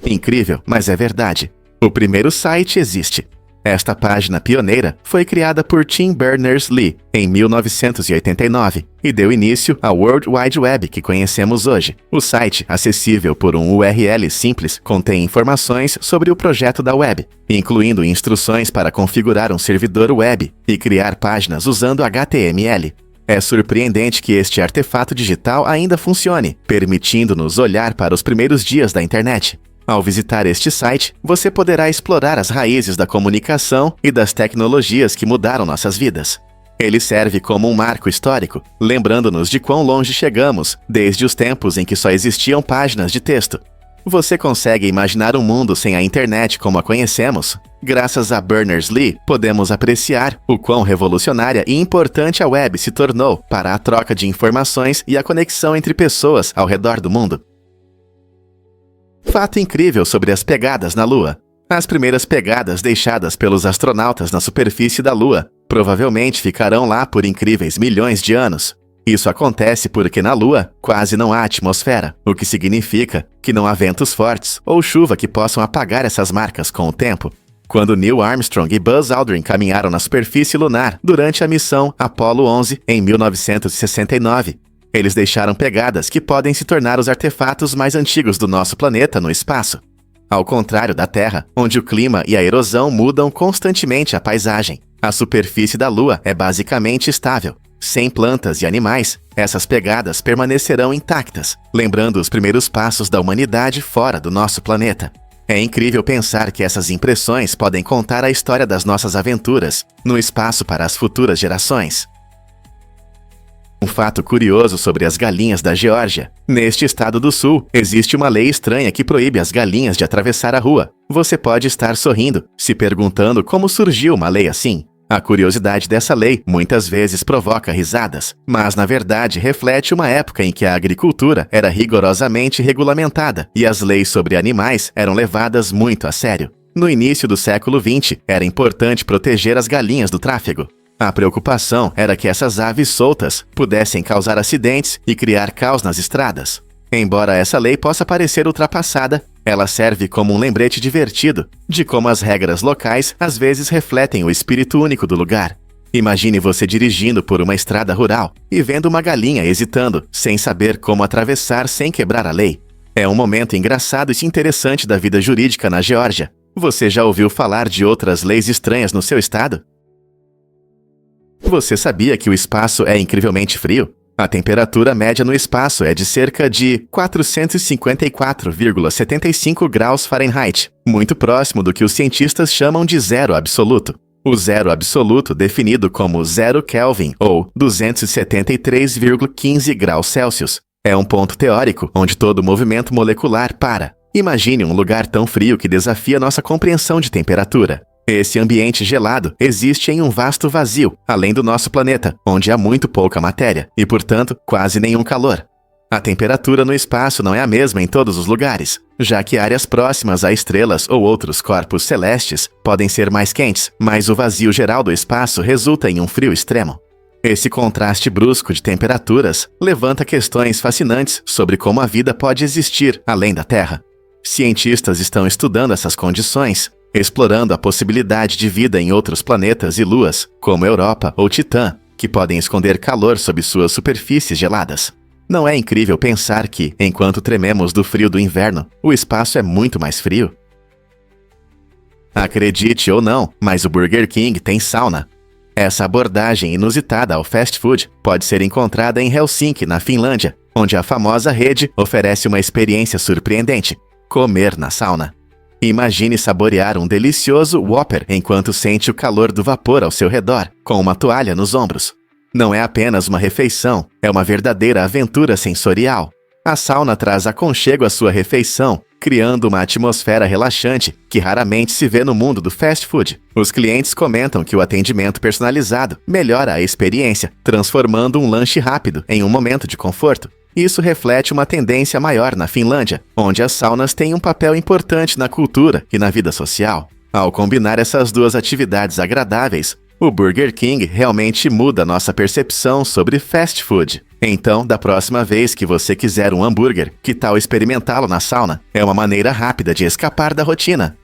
Incrível, mas é verdade. O primeiro site existe. Esta página pioneira foi criada por Tim Berners-Lee em 1989 e deu início ao World Wide Web que conhecemos hoje. O site, acessível por um URL simples, contém informações sobre o projeto da web, incluindo instruções para configurar um servidor web e criar páginas usando HTML. É surpreendente que este artefato digital ainda funcione, permitindo-nos olhar para os primeiros dias da internet. Ao visitar este site, você poderá explorar as raízes da comunicação e das tecnologias que mudaram nossas vidas. Ele serve como um marco histórico, lembrando-nos de quão longe chegamos, desde os tempos em que só existiam páginas de texto. Você consegue imaginar um mundo sem a internet como a conhecemos? Graças a Berners-Lee, podemos apreciar o quão revolucionária e importante a web se tornou para a troca de informações e a conexão entre pessoas ao redor do mundo. Fato incrível sobre as pegadas na Lua. As primeiras pegadas deixadas pelos astronautas na superfície da Lua provavelmente ficarão lá por incríveis milhões de anos. Isso acontece porque na Lua quase não há atmosfera, o que significa que não há ventos fortes ou chuva que possam apagar essas marcas com o tempo. Quando Neil Armstrong e Buzz Aldrin caminharam na superfície lunar durante a missão Apollo 11 em 1969, eles deixaram pegadas que podem se tornar os artefatos mais antigos do nosso planeta no espaço. Ao contrário da Terra, onde o clima e a erosão mudam constantemente a paisagem, a superfície da Lua é basicamente estável. Sem plantas e animais, essas pegadas permanecerão intactas, lembrando os primeiros passos da humanidade fora do nosso planeta. É incrível pensar que essas impressões podem contar a história das nossas aventuras no espaço para as futuras gerações. Um fato curioso sobre as galinhas da Geórgia. Neste estado do sul, existe uma lei estranha que proíbe as galinhas de atravessar a rua. Você pode estar sorrindo, se perguntando como surgiu uma lei assim. A curiosidade dessa lei muitas vezes provoca risadas, mas na verdade reflete uma época em que a agricultura era rigorosamente regulamentada e as leis sobre animais eram levadas muito a sério. No início do século XX, era importante proteger as galinhas do tráfego. A preocupação era que essas aves soltas pudessem causar acidentes e criar caos nas estradas. Embora essa lei possa parecer ultrapassada, ela serve como um lembrete divertido de como as regras locais às vezes refletem o espírito único do lugar. Imagine você dirigindo por uma estrada rural e vendo uma galinha hesitando, sem saber como atravessar sem quebrar a lei. É um momento engraçado e interessante da vida jurídica na Geórgia. Você já ouviu falar de outras leis estranhas no seu estado? Você sabia que o espaço é incrivelmente frio? A temperatura média no espaço é de cerca de 454,75 graus Fahrenheit, muito próximo do que os cientistas chamam de zero absoluto. O zero absoluto, definido como 0 Kelvin ou 273,15 graus Celsius, é um ponto teórico onde todo movimento molecular para. Imagine um lugar tão frio que desafia nossa compreensão de temperatura. Esse ambiente gelado existe em um vasto vazio, além do nosso planeta, onde há muito pouca matéria e, portanto, quase nenhum calor. A temperatura no espaço não é a mesma em todos os lugares, já que áreas próximas a estrelas ou outros corpos celestes podem ser mais quentes, mas o vazio geral do espaço resulta em um frio extremo. Esse contraste brusco de temperaturas levanta questões fascinantes sobre como a vida pode existir além da Terra. Cientistas estão estudando essas condições, explorando a possibilidade de vida em outros planetas e luas, como Europa ou Titã, que podem esconder calor sob suas superfícies geladas. Não é incrível pensar que, enquanto trememos do frio do inverno, o espaço é muito mais frio? Acredite ou não, mas o Burger King tem sauna. Essa abordagem inusitada ao fast food pode ser encontrada em Helsinki, na Finlândia, onde a famosa rede oferece uma experiência surpreendente: comer na sauna. Imagine saborear um delicioso Whopper enquanto sente o calor do vapor ao seu redor, com uma toalha nos ombros. Não é apenas uma refeição, é uma verdadeira aventura sensorial. A sauna traz aconchego à sua refeição, criando uma atmosfera relaxante que raramente se vê no mundo do fast food. Os clientes comentam que o atendimento personalizado melhora a experiência, transformando um lanche rápido em um momento de conforto. Isso reflete uma tendência maior na Finlândia, onde as saunas têm um papel importante na cultura e na vida social. Ao combinar essas duas atividades agradáveis, o Burger King realmente muda nossa percepção sobre fast food. Então, da próxima vez que você quiser um hambúrguer, que tal experimentá-lo na sauna? É uma maneira rápida de escapar da rotina.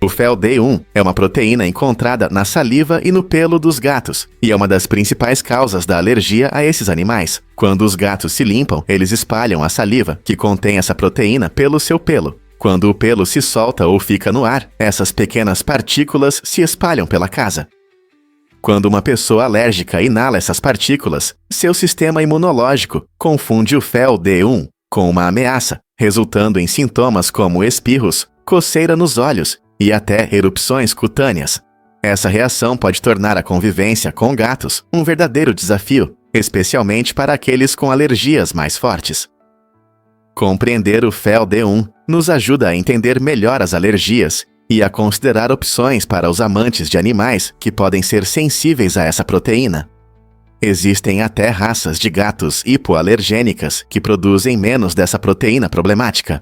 O fel D1 é uma proteína encontrada na saliva e no pelo dos gatos, e é uma das principais causas da alergia a esses animais. Quando os gatos se limpam, eles espalham a saliva, que contém essa proteína, pelo seu pelo. Quando o pelo se solta ou fica no ar, essas pequenas partículas se espalham pela casa. Quando uma pessoa alérgica inala essas partículas, seu sistema imunológico confunde o fel D1 com uma ameaça, resultando em sintomas como espirros, coceira nos olhos e até erupções cutâneas. Essa reação pode tornar a convivência com gatos um verdadeiro desafio, especialmente para aqueles com alergias mais fortes. Compreender o fel D1 nos ajuda a entender melhor as alergias e a considerar opções para os amantes de animais que podem ser sensíveis a essa proteína. Existem até raças de gatos hipoalergênicas que produzem menos dessa proteína problemática.